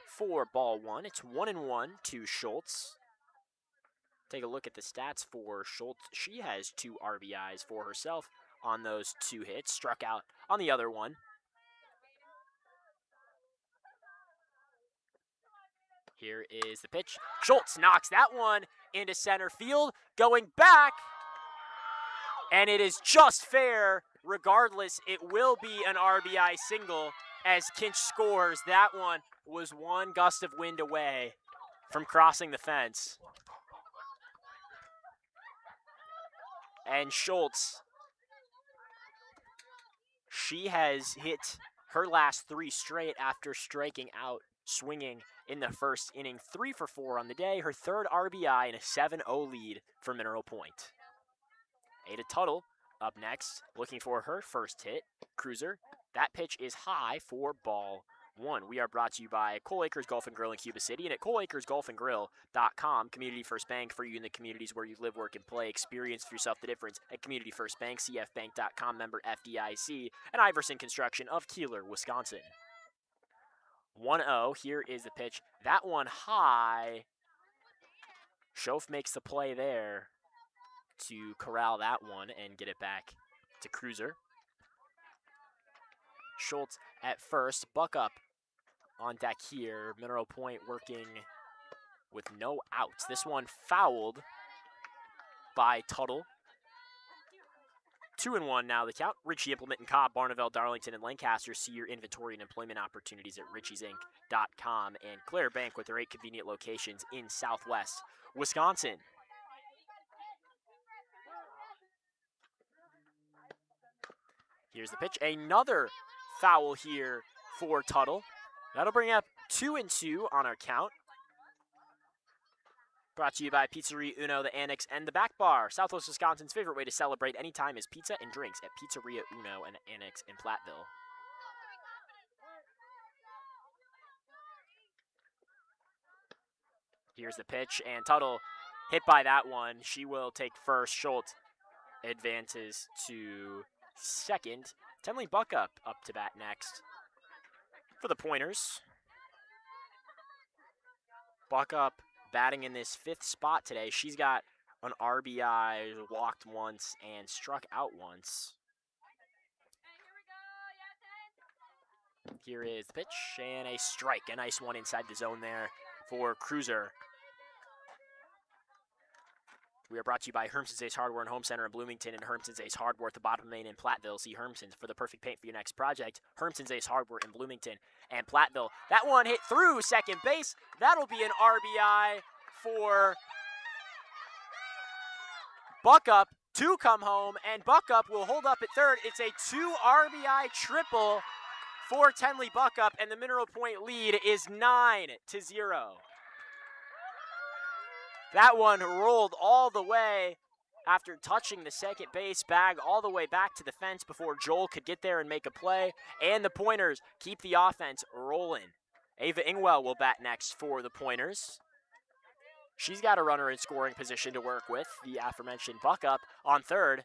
for ball 1. It's 1-1 to Schultz. Take a look at the stats for Schultz. She has 2 RBIs for herself on those 2 hits. Struck out on the other one. Here is the pitch. Schultz knocks that one into center field. Going back. And it is just fair. Regardless, it will be an RBI single as Kinch scores. That one was one gust of wind away from crossing the fence. And Schultz, she has hit her last 3 straight after striking out, swinging in the first inning. 3 for 4 on the day, her 3rd RBI and a 7-0 lead for Mineral Point. Ada Tuttle up next, looking for her first hit. Cruiser, that pitch is high for ball 1. We are brought to you by Cole Acres Golf and Grill in Cuba City and at coleacresgolfandgrill.com. Community First Bank for you in the communities where you live, work, and play. Experience for yourself the difference at Community First Bank, cfbank.com, member FDIC, and Iverson Construction of Kieler, Wisconsin. 1-0, here is the pitch. That one high. Schoaf makes the play there to corral that one and get it back to Cruiser. Schultz at first, Buck up on deck here. Mineral Point working with no outs. This one fouled by Tuttle. 2-1 now the count. Ritchie Implement in Cobb, Barneveld, Darlington, and Lancaster. See your inventory and employment opportunities at richiesinc.com. And Claire Bank with their 8 convenient locations in Southwest Wisconsin. Here's the pitch. Another foul here for Tuttle. That'll bring up 2-2 on our count. Brought to you by Pizzeria Uno, the Annex, and the Back Bar. Southwest Wisconsin's favorite way to celebrate any time is pizza and drinks at Pizzeria Uno and Annex in Platteville. Here's the pitch, and Tuttle hit by that one. She will take first. Schultz advances to second. Tenley Buckup up to bat next for the Pointers. Buckup batting in this 5th spot today. She's got an RBI, walked once, and struck out once. Here is the pitch, and a strike. A nice one inside the zone there for Cruiser. We are brought to you by Hermson's Ace Hardware and Home Center in Bloomington and Hermson's Ace Hardware at the bottom of Main in Platteville. See Hermson's for the perfect paint for your next project. Hermson's Ace Hardware in Bloomington and Platteville. That one hit through second base. That'll be an RBI for Buckup to come home, and Buckup will hold up at third. It's a 2 RBI triple for Tenley Buckup, and the Mineral Point lead is 9-0. That one rolled all the way after touching the second base bag all the way back to the fence before Joel could get there and make a play. And the Pointers keep the offense rolling. Ava Ingwell will bat next for the Pointers. She's got a runner in scoring position to work with. The aforementioned Buckup on third.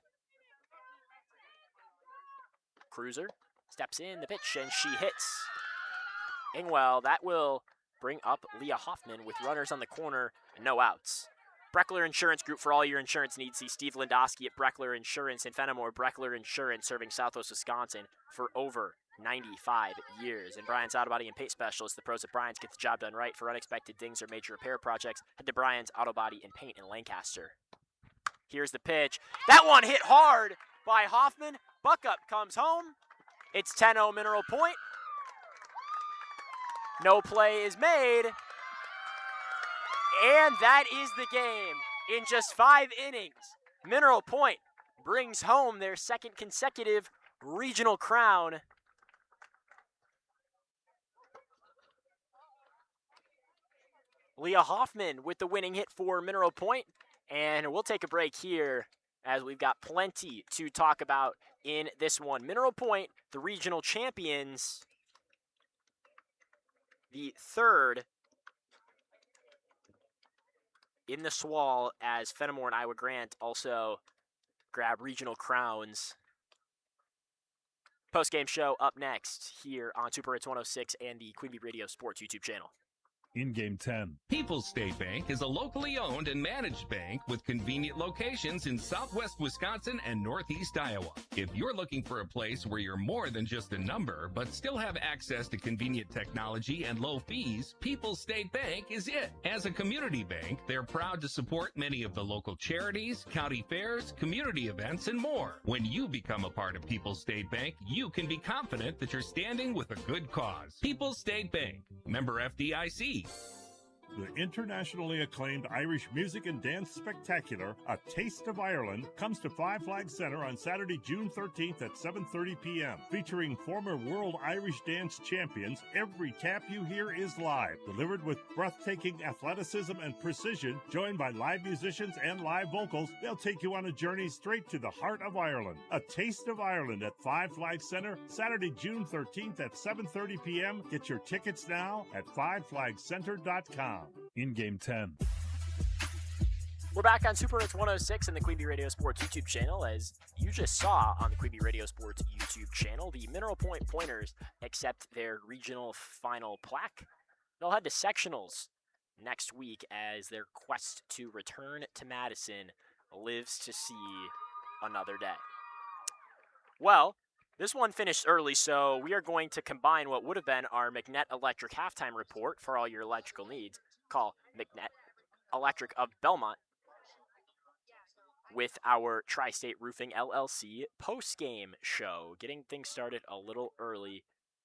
Cruiser steps in the pitch and she hits. Ingwell, that will bring up Leah Hoffman with runners on the corner and no outs. Breckler Insurance Group for all your insurance needs. See Steve Lindowski at Breckler Insurance in Fenimore. Breckler Insurance serving Southwest Wisconsin for over 95 years. And Bryant's Auto Body and Paint Specialist. The pros at Bryant's get the job done right. For unexpected dings or major repair projects, head to Bryant's Auto Body and Paint in Lancaster. Here's the pitch. That one hit hard by Hoffman. Buckup comes home. It's 10-0 Mineral Point. No play is made. And that is the game. In just 5 innings, Mineral Point brings home their 2nd consecutive regional crown. Leah Hoffman with the winning hit for Mineral Point. And we'll take a break here as we've got plenty to talk about in this one. Mineral Point, the regional champions, the 3rd in the SWAL, as Fenimore and Iowa Grant also grab regional crowns. Post-game show up next here on Super Hits 106 and the Queen Bee Radio Sports YouTube channel. In game 10. People's State Bank is a locally owned and managed bank with convenient locations in southwest Wisconsin and northeast Iowa. If you're looking for a place where you're more than just a number, but still have access to convenient technology and low fees, People's State Bank is it. As a community bank, they're proud to support many of the local charities, county fairs, community events, and more. When you become a part of People's State Bank, you can be confident that you're standing with a good cause. People's State Bank, member FDIC. The internationally acclaimed Irish Music and Dance Spectacular, A Taste of Ireland, comes to Five Flags Center on Saturday, June 13th at 7:30 p.m. Featuring former World Irish Dance champions, every tap you hear is live, delivered with breathtaking athleticism and precision. Joined by live musicians and live vocals, they'll take you on a journey straight to the heart of Ireland. A Taste of Ireland at Five Flags Center, Saturday, June 13th at 7:30 p.m. Get your tickets now at fiveflagscenter.com. In game 10. We're back on Super Hits 106 and the Queen Bee Radio Sports YouTube channel. As you just saw on the Queen Bee Radio Sports YouTube channel, the Mineral Point Pointers accept their regional final plaque. They'll head to sectionals next week as their quest to return to Madison lives to see another day. Well, this one finished early, so we are going to combine what would have been our McNett Electric halftime report for all your electrical needs. Call McNett Electric of Belmont with our Tri-State Roofing LLC post-game show. Getting things started a little early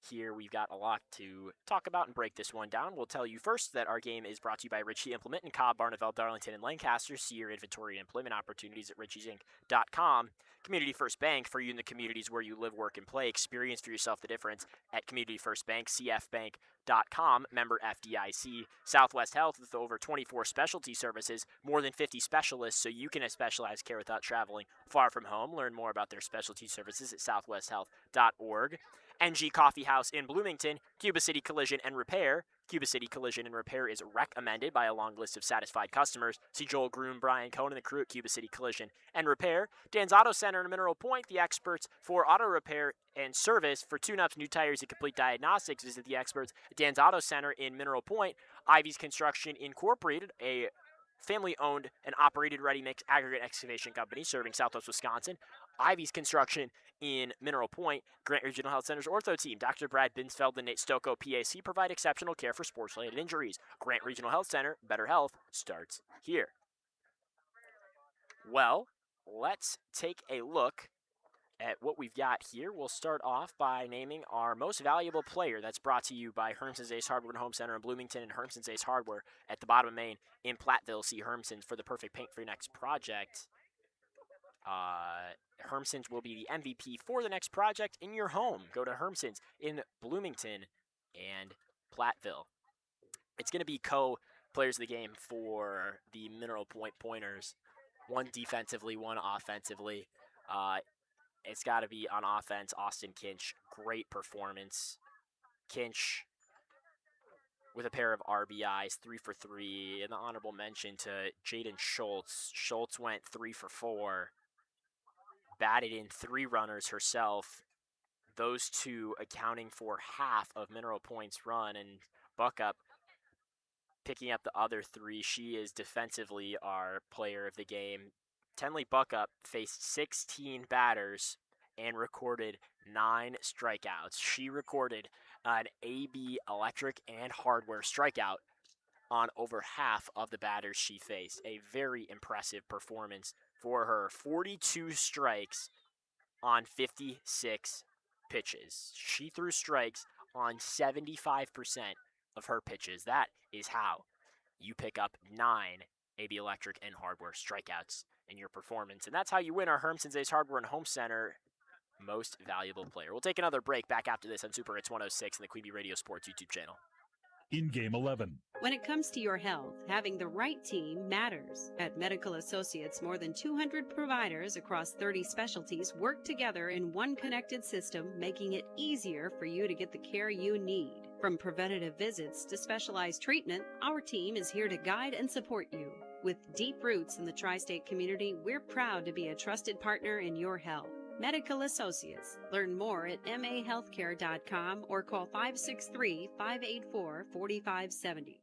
here. We've got a lot to talk about and break this one down. We'll tell you first that our game is brought to you by Ritchie Implement in Cobb, Barneveld, Darlington, and Lancaster. See your inventory and employment opportunities at ritchiesinc.com. Community First Bank, for you in the communities where you live, work, and play. Experience for yourself the difference at Community First Bank, cfbank.com, member FDIC. Southwest Health, with over 24 specialty services, more than 50 specialists, so you can have specialized care without traveling far from home. Learn more about their specialty services at southwesthealth.org. NG Coffee House in Bloomington, Cuba City Collision and Repair. Cuba City Collision and Repair is recommended by a long list of satisfied customers. See Joel Groom, Brian Cohn, and the crew at Cuba City Collision and Repair. Dan's Auto Center in Mineral Point, the experts for auto repair and service. For tune-ups, new tires, and complete diagnostics, visit the experts at Dan's Auto Center in Mineral Point. Ivy's Construction Incorporated, a family-owned and operated ready-mix aggregate excavation company serving Southwest Wisconsin. Ivy's Construction in Mineral Point. Grant Regional Health Center's ortho team, Dr. Brad Binsfeld and Nate Stocco, PAC, provide exceptional care for sports-related injuries. Grant Regional Health Center, better health starts here. Well, let's take a look at what we've got here. We'll start off by naming our most valuable player. That's brought to you by Hermson's Ace Hardware and Home Center in Bloomington and Hermson's Ace Hardware at the bottom of Maine in Platteville. See Hermson's for the perfect paint for your next project. Hermson's will be the MVP for the next project in your home. Go to Hermson's in Bloomington and Platteville. It's going to be co-players of the game for the Mineral Point Pointers. One defensively, one offensively. It's got to be on offense, Austin Kinch. Great performance. Kinch with a pair of RBIs, 3 for 3. And the honorable mention to Jaden Schultz. Schultz went 3 for 4. Batted in 3 runners herself. Those two accounting for half of Mineral Point's run. And Buckup picking up the other 3. She is defensively our player of the game. Tenley Buckup faced 16 batters and recorded 9 strikeouts. She recorded an AB Electric and Hardware strikeout on over half of the batters she faced. A very impressive performance for her. 42 strikes on 56 pitches. She threw strikes on 75% of her pitches. That is how you pick up 9 AB Electric and Hardware strikeouts in your performance. And that's how you win our Hermson's Ace Hardware and Home Center Most Valuable Player. We'll take another break back after this on Super Hits 106 and the Queen Bee Radio Sports YouTube channel. In Game 11. When it comes to your health, having the right team matters. At Medical Associates, more than 200 providers across 30 specialties work together in one connected system, making it easier for you to get the care you need. From preventative visits to specialized treatment, our team is here to guide and support you. With deep roots in the tri-state community, we're proud to be a trusted partner in your health. Medical Associates. Learn more at mahealthcare.com or call 563-584-4570.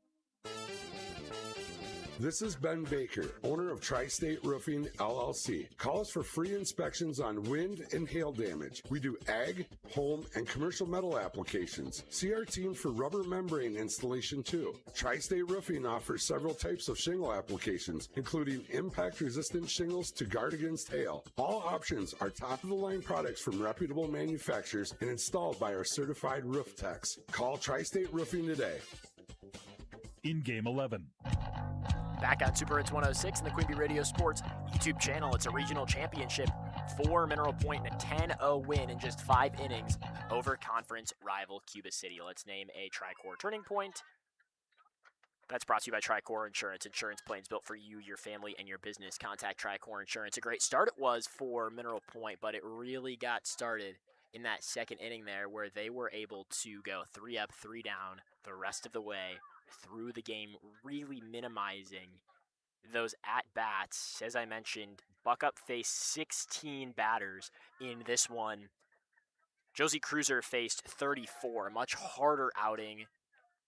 This is Ben Baker, owner of Tri-State Roofing, LLC. Call us for free inspections on wind and hail damage. We do ag, home, and commercial metal applications. See our team for rubber membrane installation too. Tri-State Roofing offers several types of shingle applications, including impact-resistant shingles to guard against hail. All options are top-of-the-line products from reputable manufacturers and installed by our certified roof techs. Call Tri-State Roofing today. In Game 11. Back on Super Hits 106 and the Queen Bee Radio Sports YouTube channel. It's a regional championship for Mineral Point and a 10-0 win in just 5 innings over conference rival Cuba City. Let's name a Tricor turning point. That's brought to you by Tricor Insurance. Insurance plans built for you, your family, and your business. Contact Tricor Insurance. A great start it was for Mineral Point, but it really got started in that second inning there where they were able to go 3 up, 3 down the rest of the way through the game, really minimizing those at-bats. As I mentioned, Buckup faced 16 batters in this one. Josie Cruiser faced 34, a much harder outing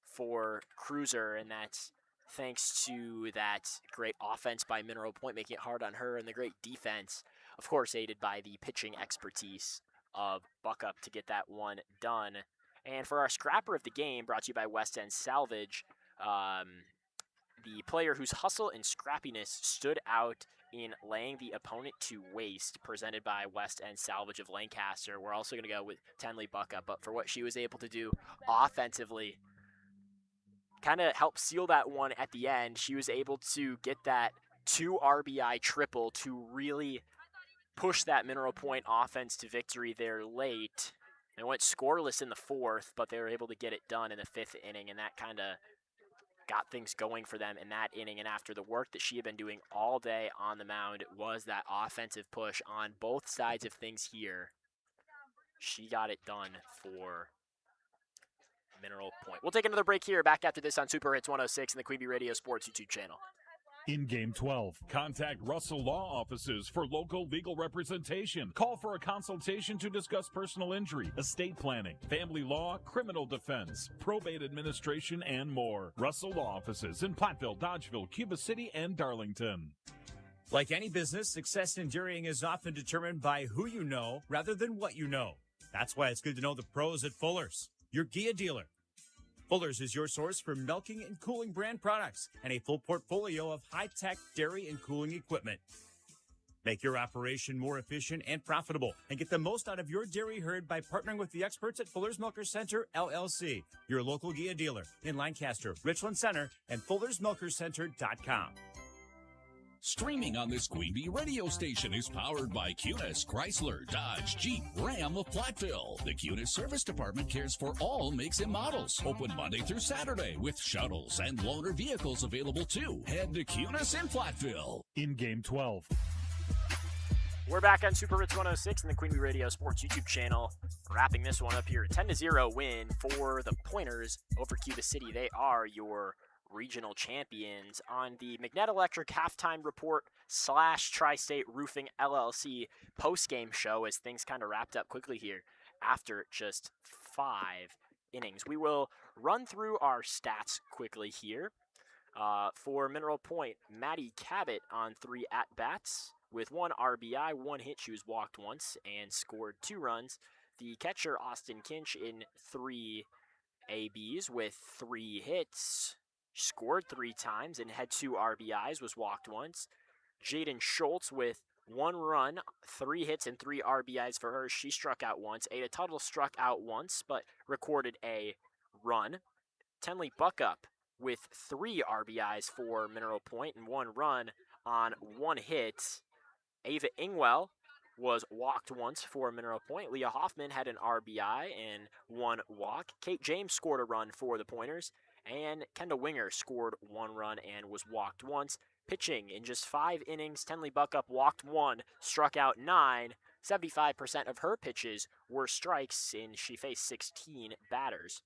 for Cruiser, and that's thanks to that great offense by Mineral Point, making it hard on her, and the great defense, of course, aided by the pitching expertise of Buckup to get that one done. And for our scrapper of the game, brought to you by West End Salvage, the player whose hustle and scrappiness stood out in laying the opponent to waste, presented by West End Salvage of Lancaster. We're also going to go with Tenley Buckup, but for what she was able to do offensively, kind of help seal that one at the end. She was able to get that 2 RBI triple to really push that Mineral Point offense to victory there late. They went scoreless in the 4th, but they were able to get it done in the 5th inning, and that kind of got things going for them in that inning. And after the work that she had been doing all day on the mound was that offensive push on both sides of things here, she got it done for Mineral Point. We'll take another break here. Back after this on Super Hits 106 and the Queen Bee Radio Sports YouTube channel. In Game 12, contact Russell Law Offices for local legal representation. Call for a consultation to discuss personal injury, estate planning, family law, criminal defense, probate administration, and more. Russell Law Offices in Platteville, Dodgeville, Cuba City, and Darlington. Like any business, success in dairying is often determined by who you know rather than what you know. That's why it's good to know the pros at Fuller's, your Gia dealer. Fuller's is your source for milking and cooling brand products and a full portfolio of high-tech dairy and cooling equipment. Make your operation more efficient and profitable and get the most out of your dairy herd by partnering with the experts at Fuller's Milker Center, LLC, your local Gia dealer in Lancaster, Richland Center, and FullersMilkerCenter.com. Streaming on this Queen Bee radio station is powered by Cunis, Chrysler, Dodge, Jeep, Ram of Platteville. The Cunis Service Department cares for all makes and models. Open Monday through Saturday with shuttles and loaner vehicles available too. Head to Cunis in Platteville. In Game 12. We're back on Super Hits 106 and the Queen Bee Radio Sports YouTube channel. Wrapping this one up here. 10-0 win for the Pointers over Cuba City. They are your regional champions on the McNett Electric halftime report / Tri-State Roofing LLC post-game show as things kind of wrapped up quickly here after just 5 innings. We will run through our stats quickly here. For Mineral Point, Maddie Cabot on 3 at-bats with 1 RBI, 1 hit. She was walked once and scored 2 runs. The catcher, Austin Kinch, in 3 ABs with 3 hits. Scored 3 times and had 2 RBIs, was walked once. Jaden Schultz with 1 run, 3 hits, and 3 RBIs for her. She struck out once. Ada Tuttle struck out once, but recorded a run. Tenley Buckup with 3 RBIs for Mineral Point and 1 run on 1 hit. Ava Ingwell was walked once for Mineral Point. Leah Hoffman had an RBI and 1 walk. Kate James scored a run for the Pointers. And Kendall Winger scored 1 run and was walked once. Pitching in just 5 innings, Tenley Buckup walked 1, struck out 9. 75% of her pitches were strikes, and she faced 16 batters.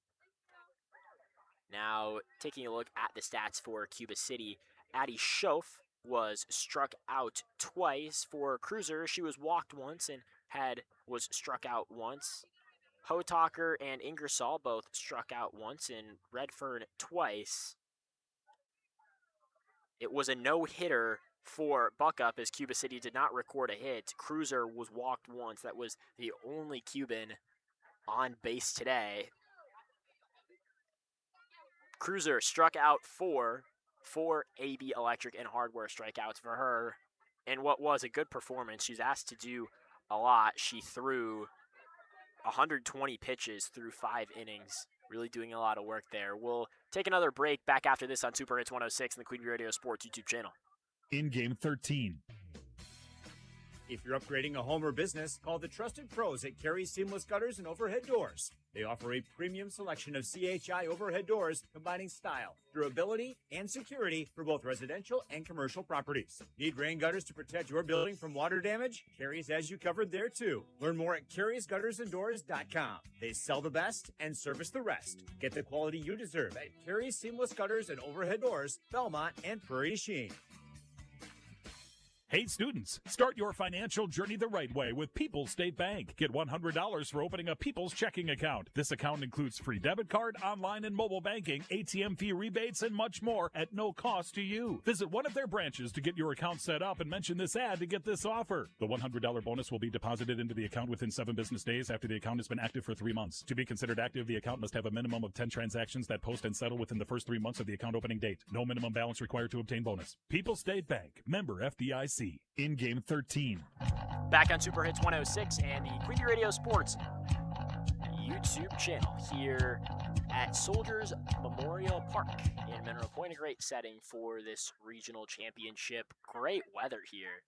Now, taking a look at the stats for Cuba City, Addie Schoaf was struck out twice. For Cruiser, she was walked once and was struck out once. Hotaker and Ingersoll both struck out once, and Redfern twice. It was a no-hitter for Buckup as Cuba City did not record a hit. Cruiser was walked once. That was the only Cuban on base today. Cruiser struck out 4 AB Electric and Hardware strikeouts for her. And what was a good performance. She's asked to do a lot. She threw 120 pitches through 5 innings, really doing a lot of work there. We'll take another break back after this on Super Hits 106 and the Queen Bee Radio Sports YouTube channel. In Game 13. If you're upgrading a home or business, call the trusted pros at Carey Seamless Gutters and Overhead Doors. They offer a premium selection of CHI overhead doors combining style, durability, and security for both residential and commercial properties. Need rain gutters to protect your building from water damage? Carey's has you covered there too. Learn more at Carey'sGuttersandDoors.com. They sell the best and service the rest. Get the quality you deserve at Carey Seamless Gutters and Overhead Doors, Belmont, and Prairie du Chien. Hey students, start your financial journey the right way with People's State Bank. Get $100 for opening a People's checking account. This account includes free debit card, online and mobile banking, ATM fee rebates, and much more at no cost to you. Visit one of their branches to get your account set up and mention this ad to get this offer. The $100 bonus will be deposited into the account within 7 business days after the account has been active for 3 months. To be considered active, the account must have a minimum of 10 transactions that post and settle within the first 3 months of the account opening date. No minimum balance required to obtain bonus. People's State Bank, member FDIC. Tracy in Game 13. Back on Super Hits 106 and the Queen Bee Radio Sports YouTube channel here at Soldiers Memorial Park in Mineral Point. A great setting for this regional championship. Great weather here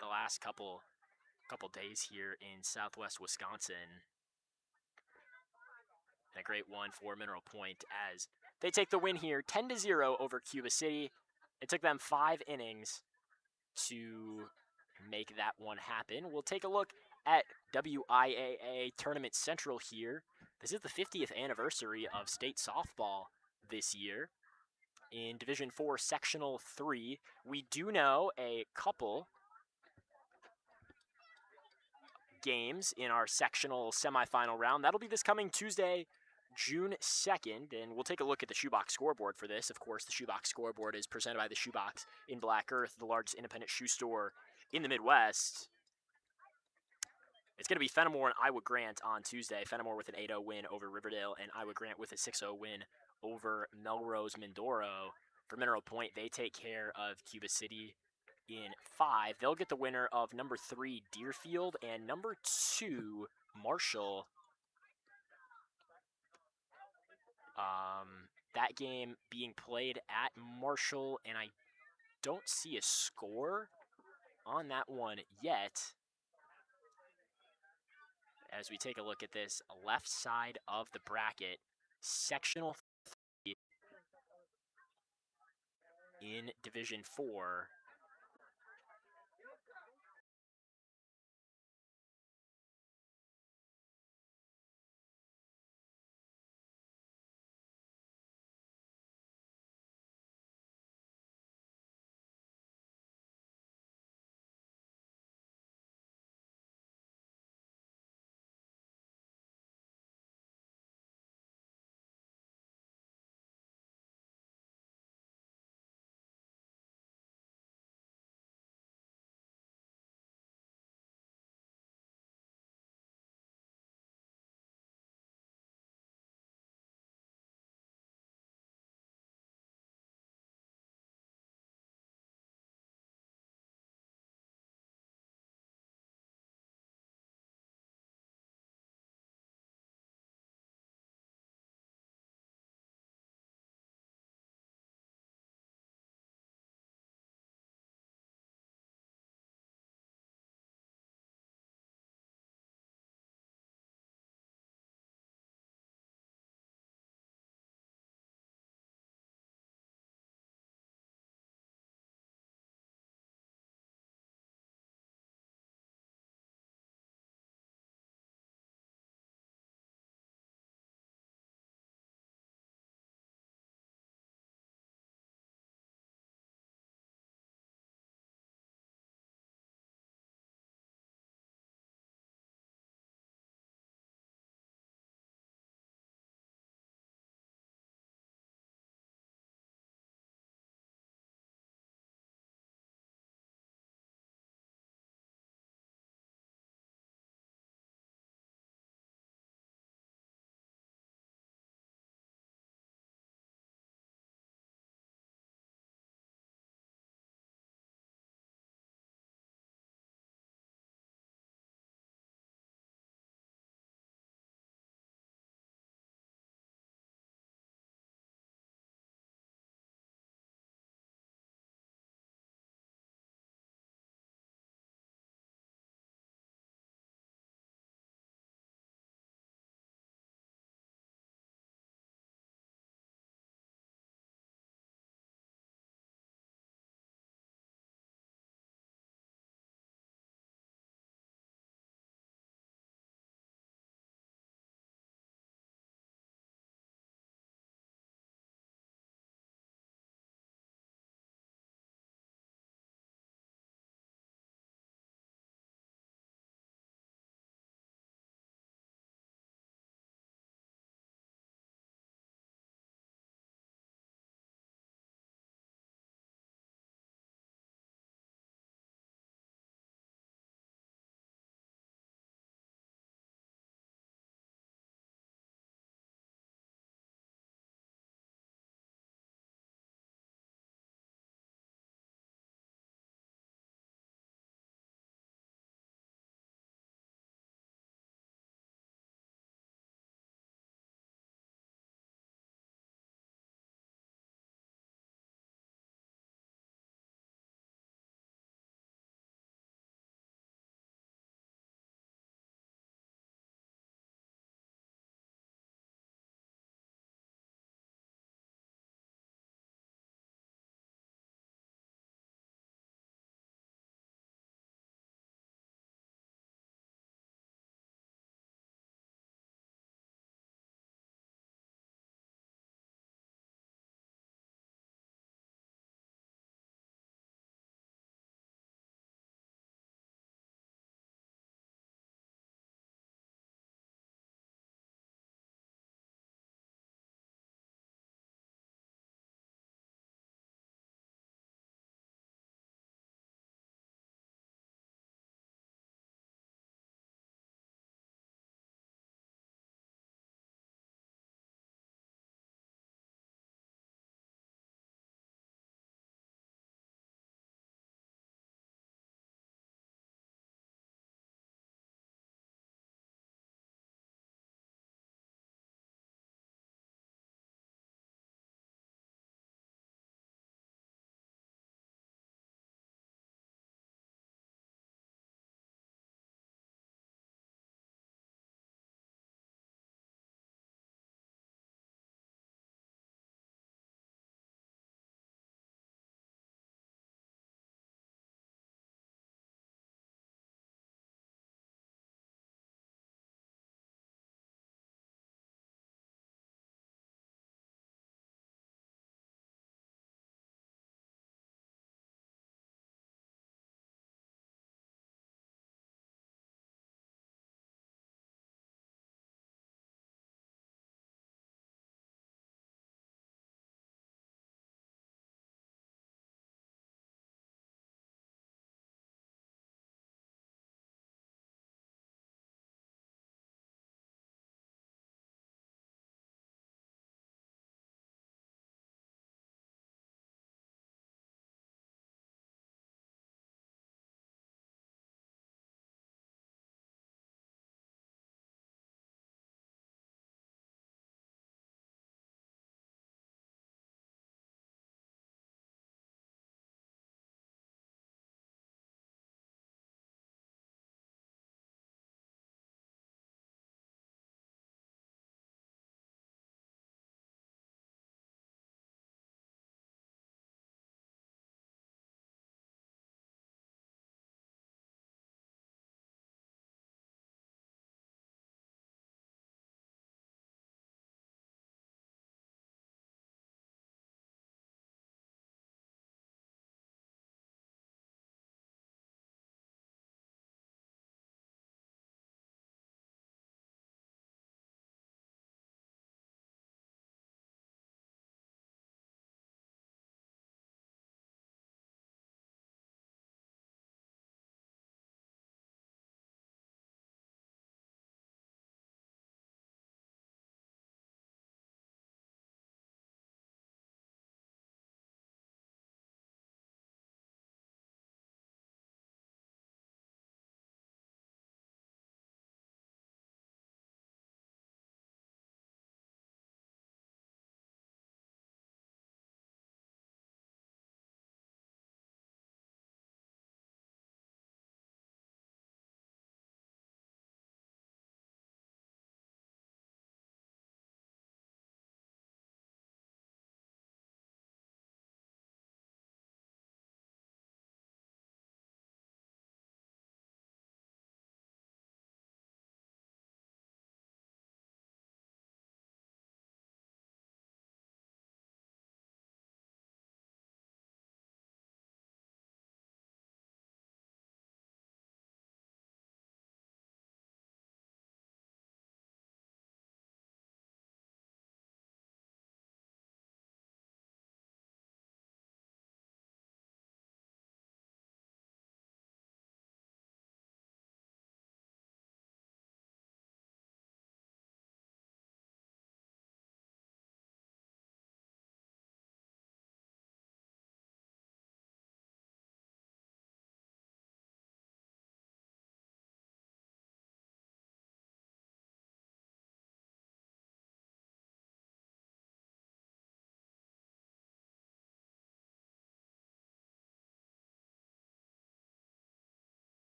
the last couple days here in southwest Wisconsin. And a great one for Mineral Point as they take the win here 10-0 over Cuba City. It took them 5 innings to make that one happen. We'll take a look at WIAA Tournament Central here. This is the 50th anniversary of state softball this year. In Division 4 Sectional 3, we do know a couple games in our sectional semifinal round. That'll be this coming Tuesday, June 2nd, and we'll take a look at the Shoebox scoreboard for this. Of course, the Shoebox scoreboard is presented by the Shoebox in Black Earth, the largest independent shoe store in the Midwest. It's going to be Fenimore and Iowa Grant on Tuesday. Fenimore with an 8-0 win over Riverdale, and Iowa Grant with a 6-0 win over Melrose Mindoro. For Mineral Point, they take care of Cuba City in 5. They'll get the winner of number 3, Deerfield, and number 2, Marshall. That game being played at Marshall, and I don't see a score on that one yet. As we take a look at this left side of the bracket, sectional 3 in Division 4.